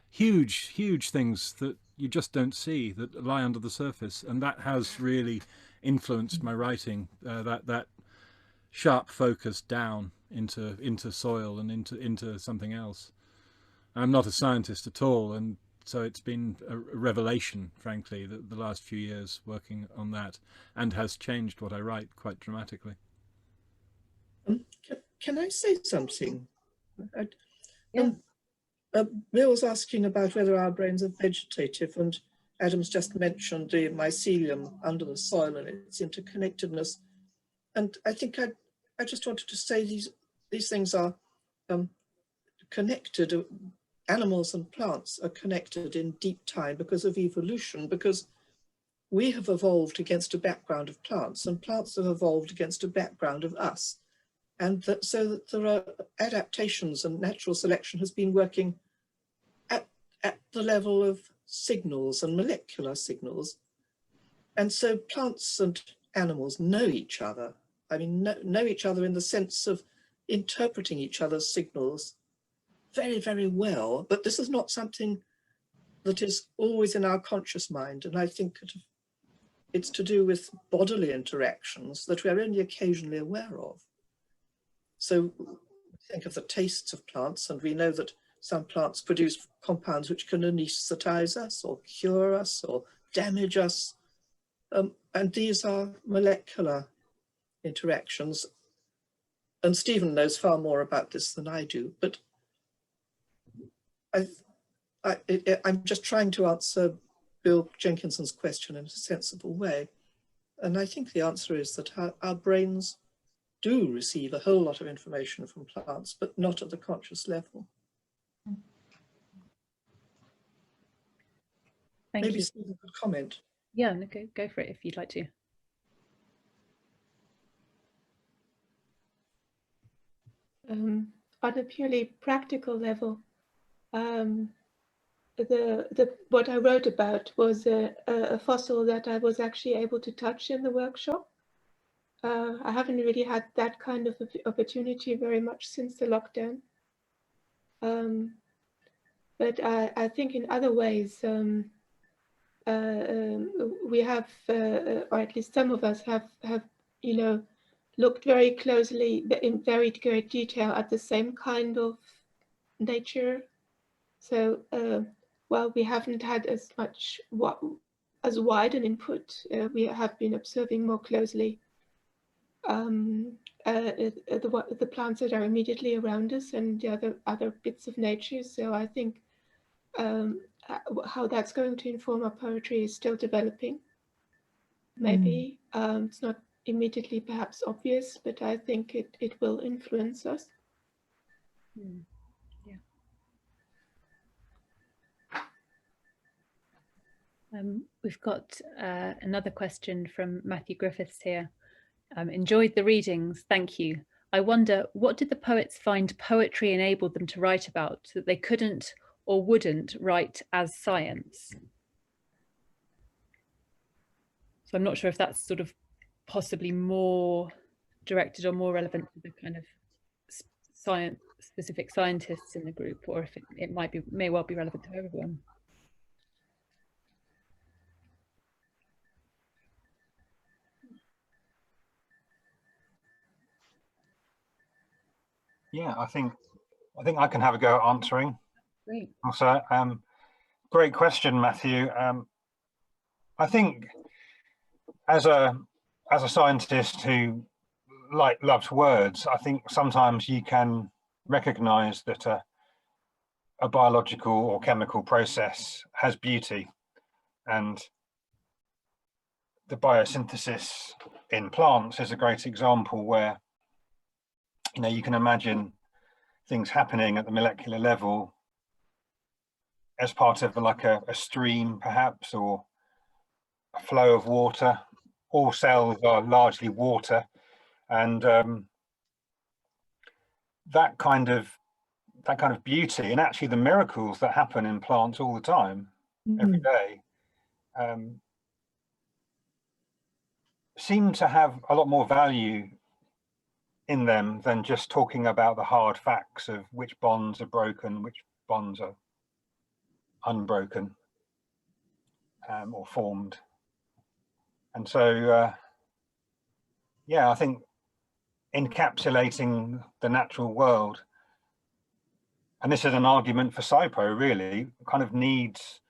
huge things that you just don't see, that lie under the surface, and that has really influenced my writing. That sharp focus down into soil and into something else. I'm not a scientist at all, and so it's been a revelation, frankly, the last few years working on that, and has changed what I write quite dramatically. Can I say something? Bill was asking about whether our brains are vegetative, and Adam's just mentioned the mycelium under the soil and its interconnectedness. And I think I just wanted to say these things are connected. Animals and plants are connected in deep time because of evolution, because we have evolved against a background of plants, and plants have evolved against a background of us. And so that there are adaptations, and natural selection has been working at the level of signals and molecular signals. And so plants and animals know each other. I mean, know each other in the sense of interpreting each other's signals very, very well. But this is not something that is always in our conscious mind. And I think it's to do with bodily interactions that we're only occasionally aware of. So think of the tastes of plants, and we know that some plants produce compounds which can anesthetize us or cure us or damage us. And these are molecular interactions. And Stephen knows far more about this than I do, but I'm just trying to answer Bill Jenkinson's question in a sensible way. And I think the answer is that our brains do receive a whole lot of information from plants, but not at the conscious level. Maybe Stephen could comment. Yeah, no, go for it if you'd like to. On a purely practical level, what I wrote about was a fossil that I was actually able to touch in the workshop. I haven't really had that kind of opportunity very much since the lockdown. But I think in other ways, we have, or at least some of us have looked very closely in very great detail at the same kind of nature. So while we haven't had as wide an input, we have been observing more closely the plants that are immediately around us and the other bits of nature. So I think how that's going to inform our poetry is still developing. Maybe it's not immediately perhaps obvious, but I think it will influence us. Yeah. We've got another question from Matthew Griffiths here. Enjoyed the readings, thank you. I wonder, what did the poets find poetry enabled them to write about that they couldn't or wouldn't write as science? So I'm not sure if that's sort of possibly more directed or more relevant to the kind of specific scientists in the group, or if it may well be relevant to everyone. Yeah, I think I can have a go at answering. Great. Also, great question, Matthew. I think as a scientist who loves words, I think sometimes you can recognize that a biological or chemical process has beauty, and the biosynthesis in plants is a great example where, you know, you can imagine things happening at the molecular level as part of like a stream perhaps, or a flow of water. All cells are largely water, and that kind of beauty, and actually the miracles that happen in plants all the time, every day, seem to have a lot more value in them than just talking about the hard facts of which bonds are broken, which bonds are unbroken, or formed. And so yeah, I think encapsulating the natural world, and this is an argument for SciPo really, kind of needs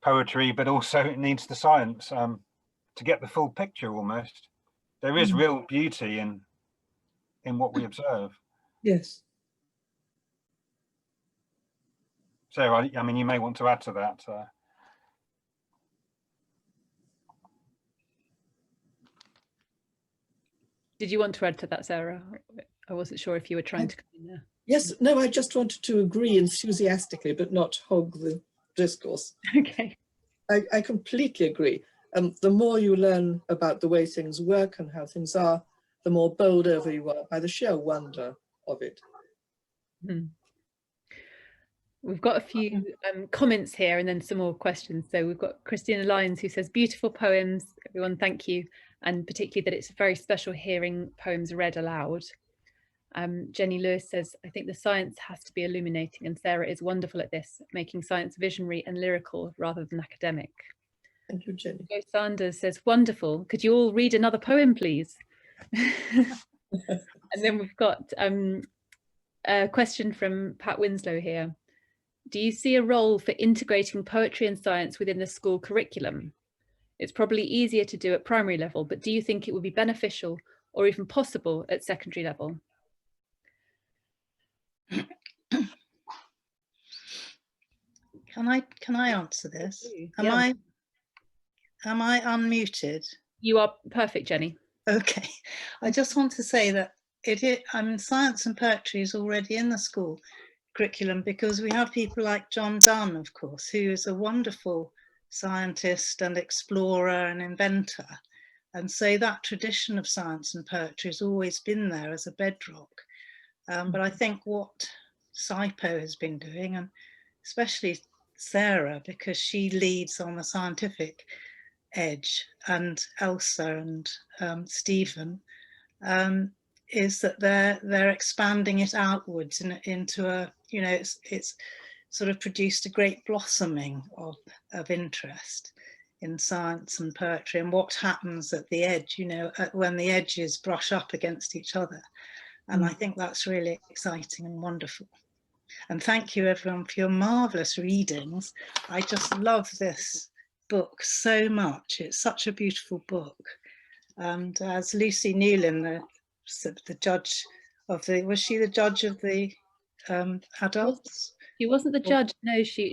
poetry, but also it needs the science to get the full picture almost. There is real beauty in what we observe. Yes. Sarah, I mean, you may want to add to that. Did you want to add to that, Sarah? I wasn't sure if you were trying to come in there. Yes, no, I just wanted to agree enthusiastically, but not hog the discourse. Okay. I completely agree. The more you learn about the way things work and how things are, the more bowled over you are by the sheer wonder of it. We've got a few comments here and then some more questions. So we've got Christina Lyons who says, beautiful poems, everyone, thank you. And particularly that it's very special hearing poems read aloud. Jenny Lewis says, I think the science has to be illuminating, and Sarah is wonderful at this, making science visionary and lyrical rather than academic. Thank you, Jenny. Joe Sanders says, wonderful. Could you all read another poem, please? And then we've got a question from Pat Winslow here. Do you see a role for integrating poetry and science within the school curriculum? It's probably easier to do at primary level, but do you think it would be beneficial or even possible at secondary level? Can I answer this? Am I unmuted? You are perfect, Jenny. Okay. I just want to say that science and poetry is already in the school curriculum, because we have people like John Donne, of course, who is a wonderful scientist and explorer and inventor. And so that tradition of science and poetry has always been there as a bedrock. But I think what SciPo has been doing, and especially Sarah, because she leads on the scientific edge, and Elsa and Stephen, is that they're expanding it outwards into a, you know, it's sort of produced a great blossoming of interest in science and poetry, and what happens at the edge, you know, when the edges brush up against each other. And I think that's really exciting and wonderful. And thank you everyone for your marvelous readings. I just love this book so much. It's such a beautiful book. And as Lucy Newlyn, the judge of the, was she the judge of the adults? She wasn't the judge. No, she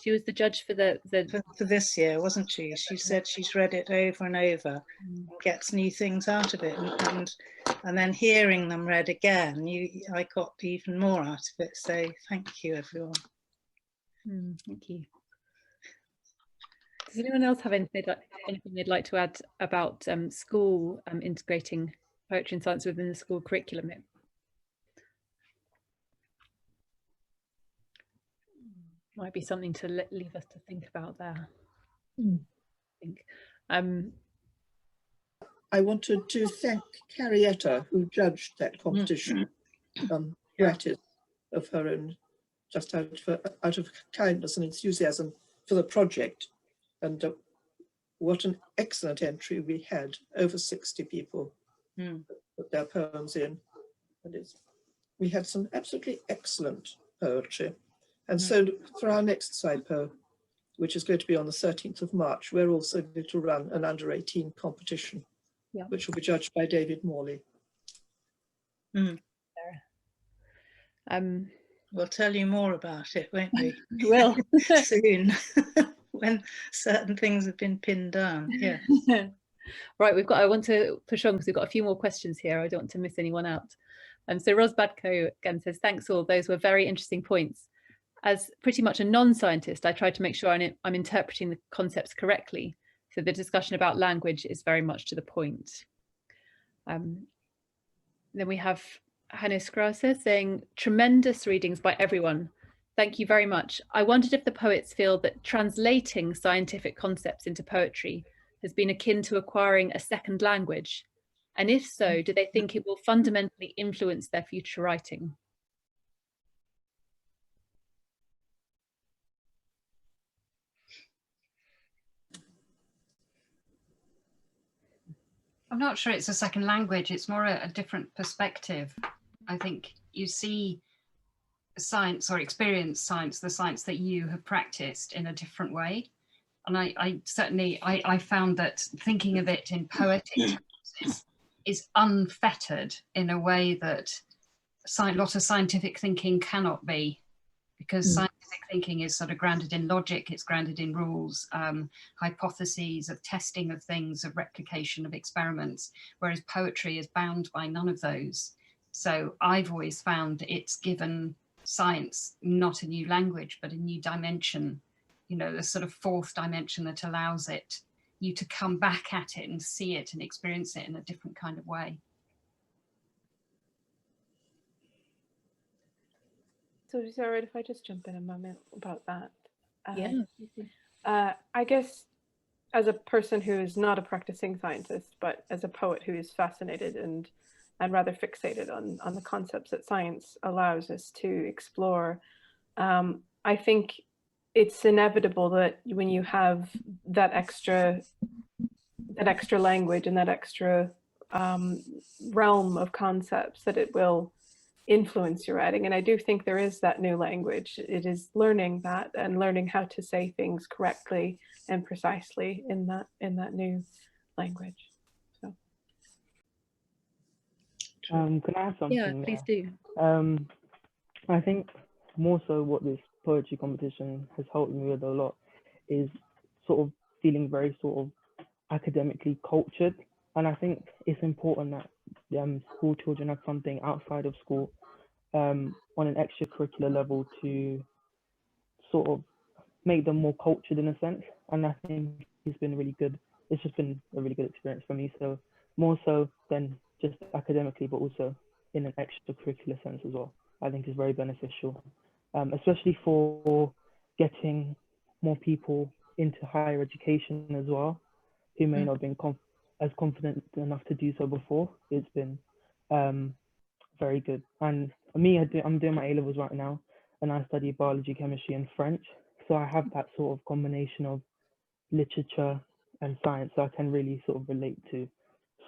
was the judge for for this year, wasn't she? She said she's read it over and over, and gets new things out of it, and then hearing them read again, I got even more out of it. So thank you, everyone. Thank you. Does anyone else have anything they'd like to add about school integrating poetry and science within the school curriculum? It might be something to leave us to think about there. I think. I wanted to thank Carrietta, who judged that competition, gratitude of her own, just out of kindness and enthusiasm for the project. And what an excellent entry we had. Over 60 people put their poems in. And we had some absolutely excellent poetry. And so for our next SciPo, which is going to be on the 13th of March, we're also going to run an under 18 competition, which will be judged by David Morley. We'll tell you more about it, won't we? We will. Soon, when certain things have been pinned down. Yeah. Right, I want to push on because we've got a few more questions here. I don't want to miss anyone out. So Ros Badko again says, thanks all, those were very interesting points. As pretty much a non-scientist, I try to make sure I'm interpreting the concepts correctly. So the discussion about language is very much to the point. Then we have Hannes Krause saying, tremendous readings by everyone. Thank you very much. I wondered if the poets feel that translating scientific concepts into poetry has been akin to acquiring a second language. And if so, do they think it will fundamentally influence their future writing? I'm not sure it's a second language. It's more a different perspective. I think you see science or experience science, the science that you have practiced, in a different way. And I certainly found that thinking of it in poetic terms is unfettered in a way that a lot of scientific thinking cannot be, because scientific thinking is sort of grounded in logic, it's grounded in rules, hypotheses of testing of things, of replication of experiments, whereas poetry is bound by none of those. So I've always found it's given science not a new language, but a new dimension, you know, the sort of fourth dimension that allows you to come back at it and see it and experience it in a different kind of way. So is it all right if I just jump in a moment about that? Yeah. I guess as a person who is not a practicing scientist, but as a poet who is fascinated and rather fixated on the concepts that science allows us to explore, I think it's inevitable that when you have that extra language and that extra realm of concepts, that it will influence your writing. And I do think there is that new language. It is learning that and learning how to say things correctly and precisely in that new language. So can I add something? Yeah, please do. I think more so what this poetry competition has helped me with a lot is sort of feeling very sort of academically cultured. And I think it's important that school children have something outside of school on an extracurricular level to sort of make them more cultured in a sense. And I think it's been really good. It's just been a really good experience for me. So more so than just academically, but also in an extracurricular sense as well. I think is very beneficial, especially for getting more people into higher education as well, who may not have been as confident enough to do so before. It's been very good. And me, I'm doing my A-levels right now, and I study biology, chemistry, and French. So I have that sort of combination of literature and science, so I can really sort of relate to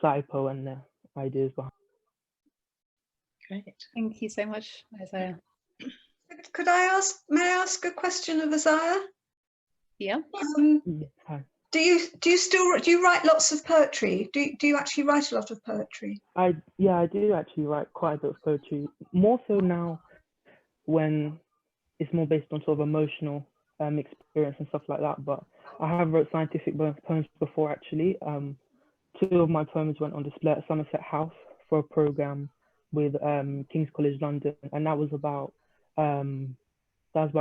SciPo and the ideas behind. Great. Thank you so much, Isaiah. May I ask a question of Isaiah? Yeah. Hi. Do you write lots of poetry? Do you actually write a lot of poetry? I do actually write quite a bit of poetry, more so now when it's more based on sort of emotional experience and stuff like that. But I have wrote scientific poems before actually. 2 of my poems went on display at Somerset House for a program with King's College London, and that was about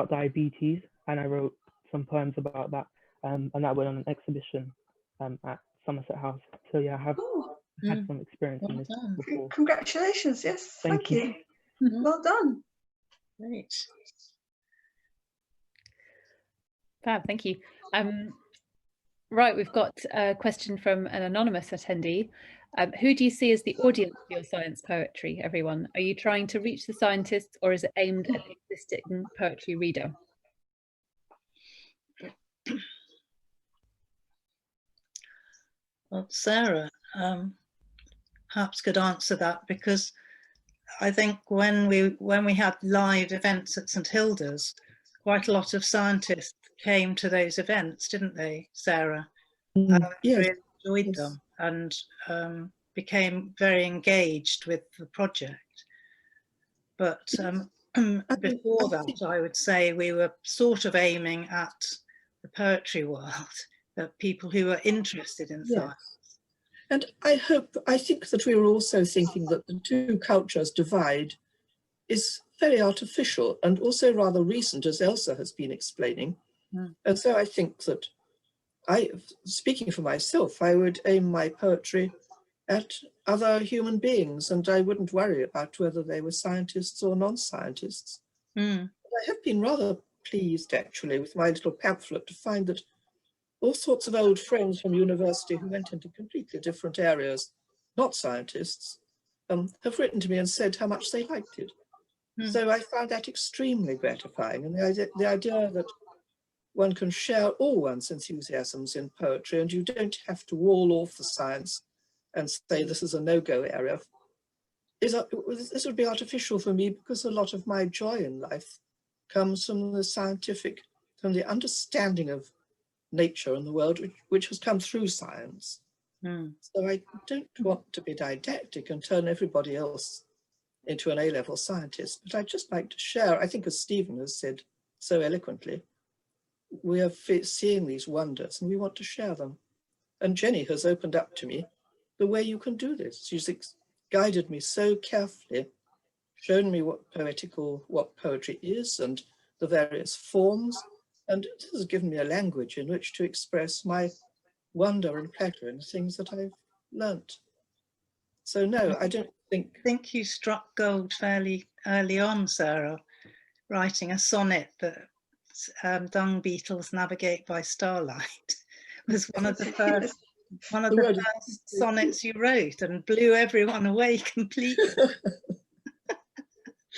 diabetes, and I wrote some poems about that. and that went on an exhibition at Somerset House. So yeah, I have had some experience in this before. Congratulations, yes, thank you. Well done. Great. Fab, thank you. Right, we've got a question from an anonymous attendee. Who do you see as the audience for your science poetry, everyone? Are you trying to reach the scientists, or is it aimed at the existing poetry reader? Well, Sarah perhaps could answer that, because I think when we had live events at St Hilda's, quite a lot of scientists came to those events, didn't they, Sarah? Yes. Really enjoyed them and became very engaged with the project. But before that, I would say we were sort of aiming at the poetry world, the people who were interested in science. And I think that we were also thinking that the two cultures divide is very artificial and also rather recent, as Elsa has been explaining. And so I think that speaking for myself, I would aim my poetry at other human beings, and I wouldn't worry about whether they were scientists or non-scientists. I have been rather pleased, actually, with my little pamphlet to find that all sorts of old friends from university who went into completely different areas, not scientists, have written to me and said how much they liked it. So I found that extremely gratifying, and the idea that one can share all one's enthusiasms in poetry, and you don't have to wall off the science and say this is a no-go area. This would be artificial for me, because a lot of my joy in life comes from the scientific, from the understanding of nature and the world, which has come through science. So I don't want to be didactic and turn everybody else into an A-level scientist, but I'd just like to share, I think, as Stephen has said so eloquently, we are seeing these wonders and we want to share them. And Jenny has opened up to me the way you can do this. She's guided me so carefully, shown me what poetry is and the various forms, and this has given me a language in which to express my wonder and pleasure in the things that I've learnt. So no, I don't think... I think you struck gold fairly early on, Sarah, writing a sonnet that dung beetles navigate by starlight was one of the first sonnets you wrote, and blew everyone away completely.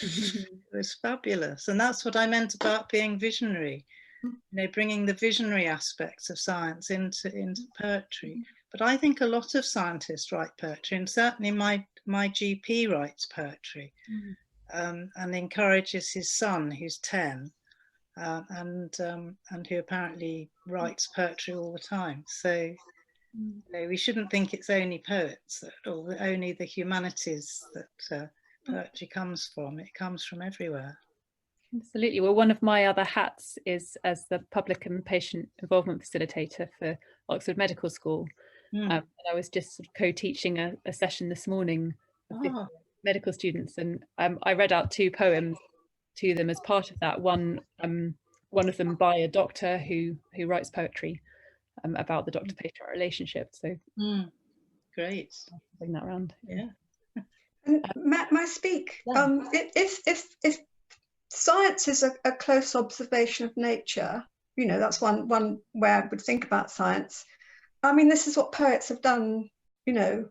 It was fabulous, and that's what I meant about being visionary, you know, bringing the visionary aspects of science into poetry. But I think a lot of scientists write poetry, and certainly my GP writes poetry, and encourages his son, who's 10, and who apparently writes poetry all the time. So you know, we shouldn't think it's only poets or only the humanities that poetry comes from. It comes from everywhere. Absolutely. Well, one of my other hats is as the public and patient involvement facilitator for Oxford Medical School. And I was just sort of co-teaching a session this morning with medical students, and I read out 2 poems to them as part of that. One of them by a doctor who writes poetry about the doctor-patient relationship. So great. Bring that around. Yeah. And Matt, may I speak? If science is a close observation of nature, you know, that's one way I would think about science. I mean, this is what poets have done, you know,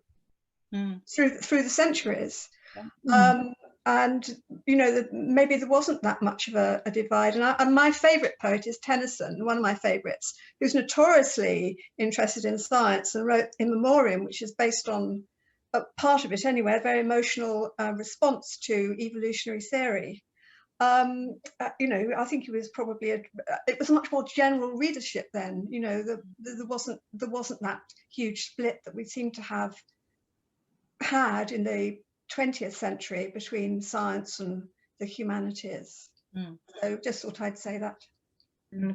through the centuries. And, you know, maybe there wasn't that much of a divide. And my favourite poet is Tennyson, one of my favourites, who's notoriously interested in science and wrote In Memoriam, which is based on, part of it anyway, a very emotional response to evolutionary theory. You know, I think it was probably it was a much more general readership then. You know, there wasn't that huge split that we seem to have had in the 20th century between science and the humanities. So just thought I'd say that.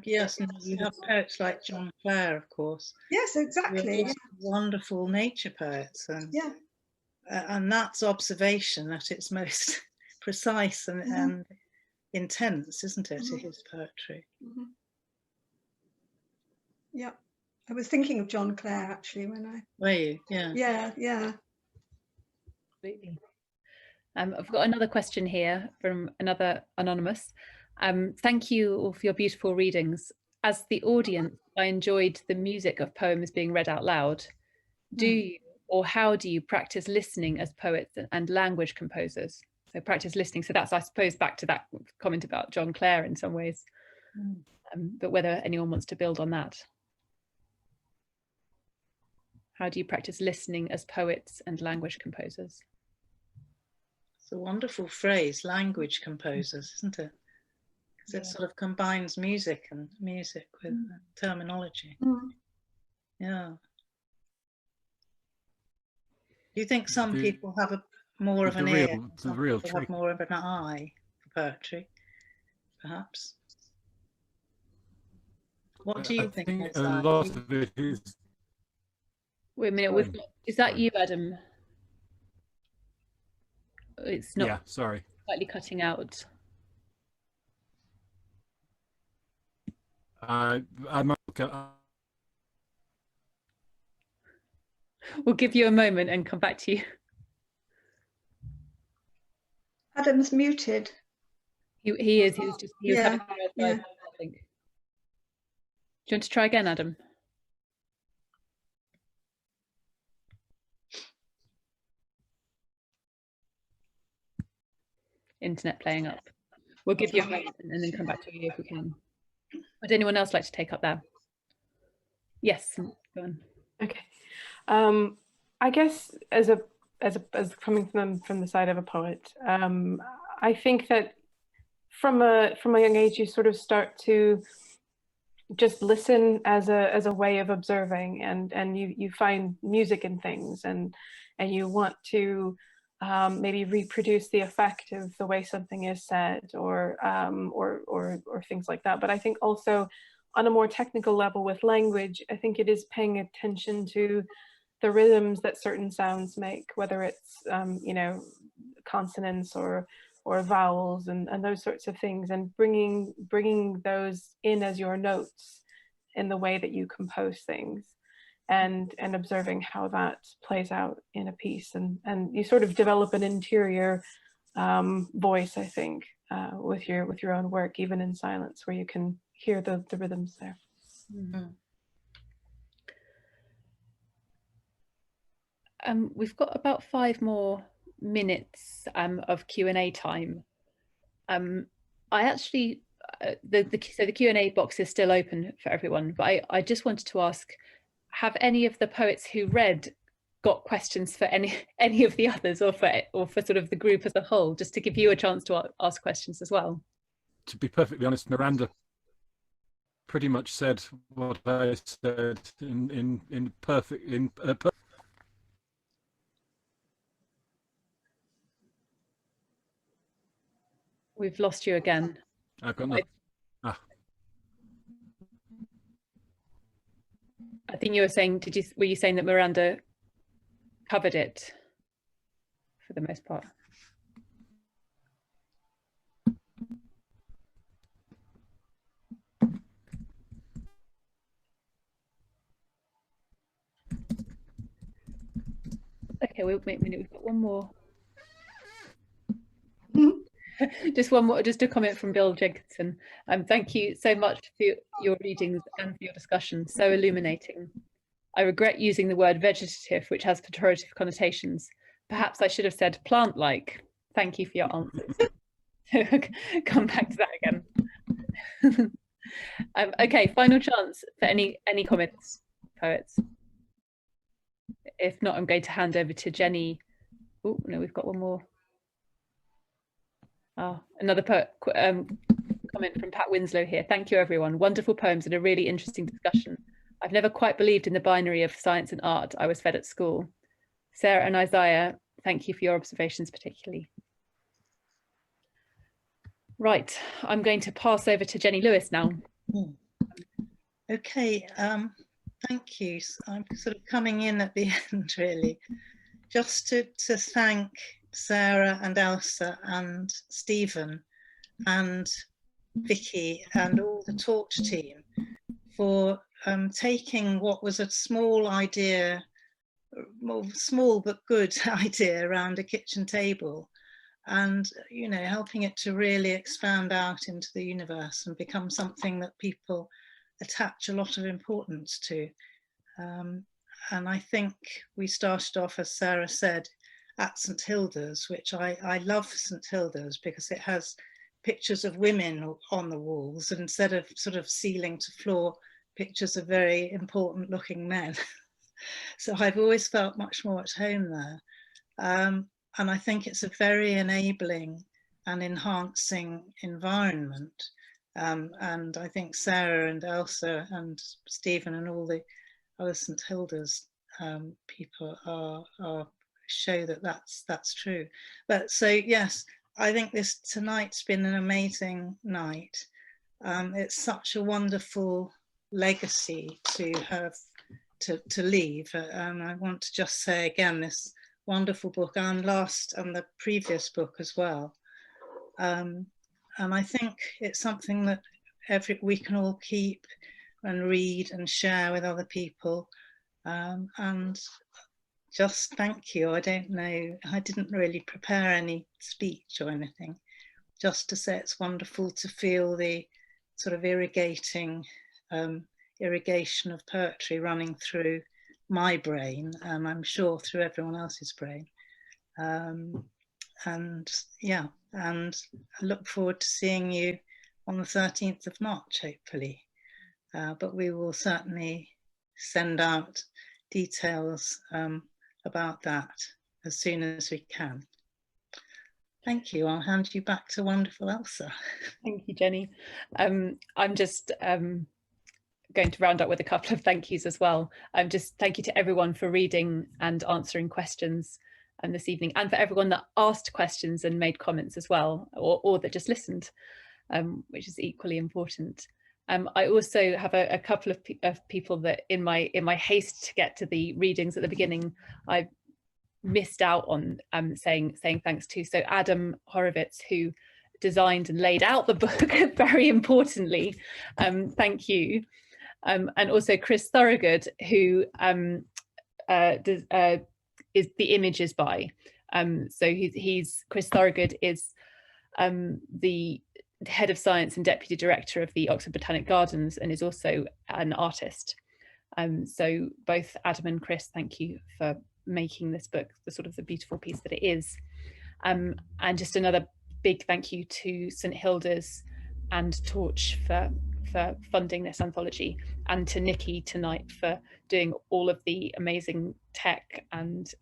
Yes, and you have poets like John Clare, of course. Yes, exactly. Wonderful nature poets, and and that's observation at its most precise and intense, isn't it, to his poetry? Yeah. I was thinking of John Clare actually when I. Were you? Yeah. Yeah, yeah. Absolutely. I've got another question here from another anonymous. Thank you all for your beautiful readings. As the audience, I enjoyed the music of poems being read out loud. Do you, or how do you practice listening as poets and language composers? So practice listening. So that's, I suppose, back to that comment about John Clare in some ways, but whether anyone wants to build on that. How do you practice listening as poets and language composers? It's a wonderful phrase, language composers, isn't it? Because it sort of combines music with terminology. Yeah. Do you think some people have more of an ear, some people have more of an eye for poetry, perhaps? What do you think? A lot of it is. Wait a minute, is that you, Adam? It's not. Yeah, sorry. Slightly cutting out. We'll give you a moment and come back to you. Adam's muted. He is. He was having I think. Do you want to try again, Adam? Internet playing up. We'll give you a moment and then come back to you if we can. Would anyone else like to take up that? Yes, go on. Okay. I guess as coming from the side of a poet, I think that from a young age you sort of start to just listen as a way of observing, and you find music in things, and you want to maybe reproduce the effect of the way something is said, or things like that. But I think also on a more technical level with language, I think it is paying attention to the rhythms that certain sounds make, whether it's you know, consonants or vowels and those sorts of things, and bringing those in as your notes in the way that you compose things, and observing how that plays out in a piece, and you sort of develop an interior voice, I think, with your own work, even in silence, where you can hear the rhythms there. We've got about 5 more minutes of Q&A time. I actually, the Q&A box is still open for everyone, but I just wanted to ask, have any of the poets who read got questions for any of the others, or for sort of the group as a whole, just to give you a chance to ask questions as well? To be perfectly honest, Miranda pretty much said what I said in perfect. We've lost you again. I've got nothing. I think you were saying, were you saying that Miranda covered it for the most part? Okay, wait a minute, we've got one more. Just one more, just a comment from Bill Jenkinson. Thank you so much for your readings and for your discussion, so illuminating. I regret using the word vegetative, which has pejorative connotations. Perhaps I should have said plant-like. Thank you for your answers. Come back to that again. Okay, final chance for any comments, poets. If not, I'm going to hand over to Jenny. Oh, no, we've got one more. Another comment from Pat Winslow here. Thank you, everyone. Wonderful poems and a really interesting discussion. I've never quite believed in the binary of science and art I was fed at school. Sarah and Isaiah, thank you for your observations particularly. Right, I'm going to pass over to Jenny Lewis now. Okay, thank you. I'm sort of coming in at the end, really. Just to thank Sarah and Elsa and Stephen and Vicky and all the Torch team for taking what was a small idea, more small but good idea around a kitchen table, and helping it to really expand out into the universe and become something that people attach a lot of importance to. And I think we started off, as Sarah said, at St Hilda's, which I love St Hilda's because it has pictures of women on the walls instead of sort of ceiling to floor pictures of very important looking men. So I've always felt much more at home there. And I think it's a very enabling and enhancing environment. And I think Sarah and Elsa and Stephen and all the other St Hilda's people are show that that's true. But so yes, I think tonight's been an amazing night. It's such a wonderful legacy to have to leave. And I want to just say again, this wonderful book and the previous book as well. And I think it's something that we can all keep and read and share with other people. And just thank you. I don't know, I didn't really prepare any speech or anything, just to say it's wonderful to feel the sort of irrigation of poetry running through my brain, and I'm sure through everyone else's brain. And yeah, and I look forward to seeing you on the 13th of March, hopefully. But we will certainly send out details about that as soon as we can. Thank you. I'll hand you back to wonderful Elsa. Thank you, Jenny. I'm just going to round up with a couple of thank yous as well. Just thank you to everyone for reading and answering questions this evening, and for everyone that asked questions and made comments as well, or that just listened, which is equally important. I also have a couple of people that in my haste to get to the readings at the beginning, I missed out on saying thanks to. So Adam Horowitz, who designed and laid out the book very importantly, thank you. And also Chris Thorogood, who is the images by. So Chris Thorogood is the head of science and deputy director of the Oxford Botanic Gardens, and is also an artist. So both Adam and Chris, thank you for making this book the sort of the beautiful piece that it is. And just another big thank you to St Hilda's and Torch for funding this anthology, and to Nikki tonight for doing all of the amazing tech and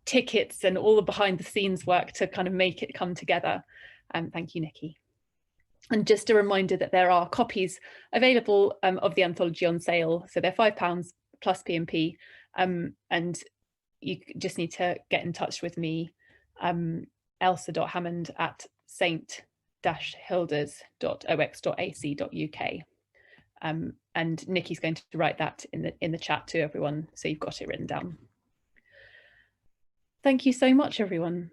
tickets and all the behind the scenes work to kind of make it come together. Thank you, Nikki. And just a reminder that there are copies available of the anthology on sale. So they're £5 plus P&P. And you just need to get in touch with me, elsa.hammond@st-hildas.ox.ac.uk. And Nikki's going to write that in the chat to everyone, so you've got it written down. Thank you so much, everyone.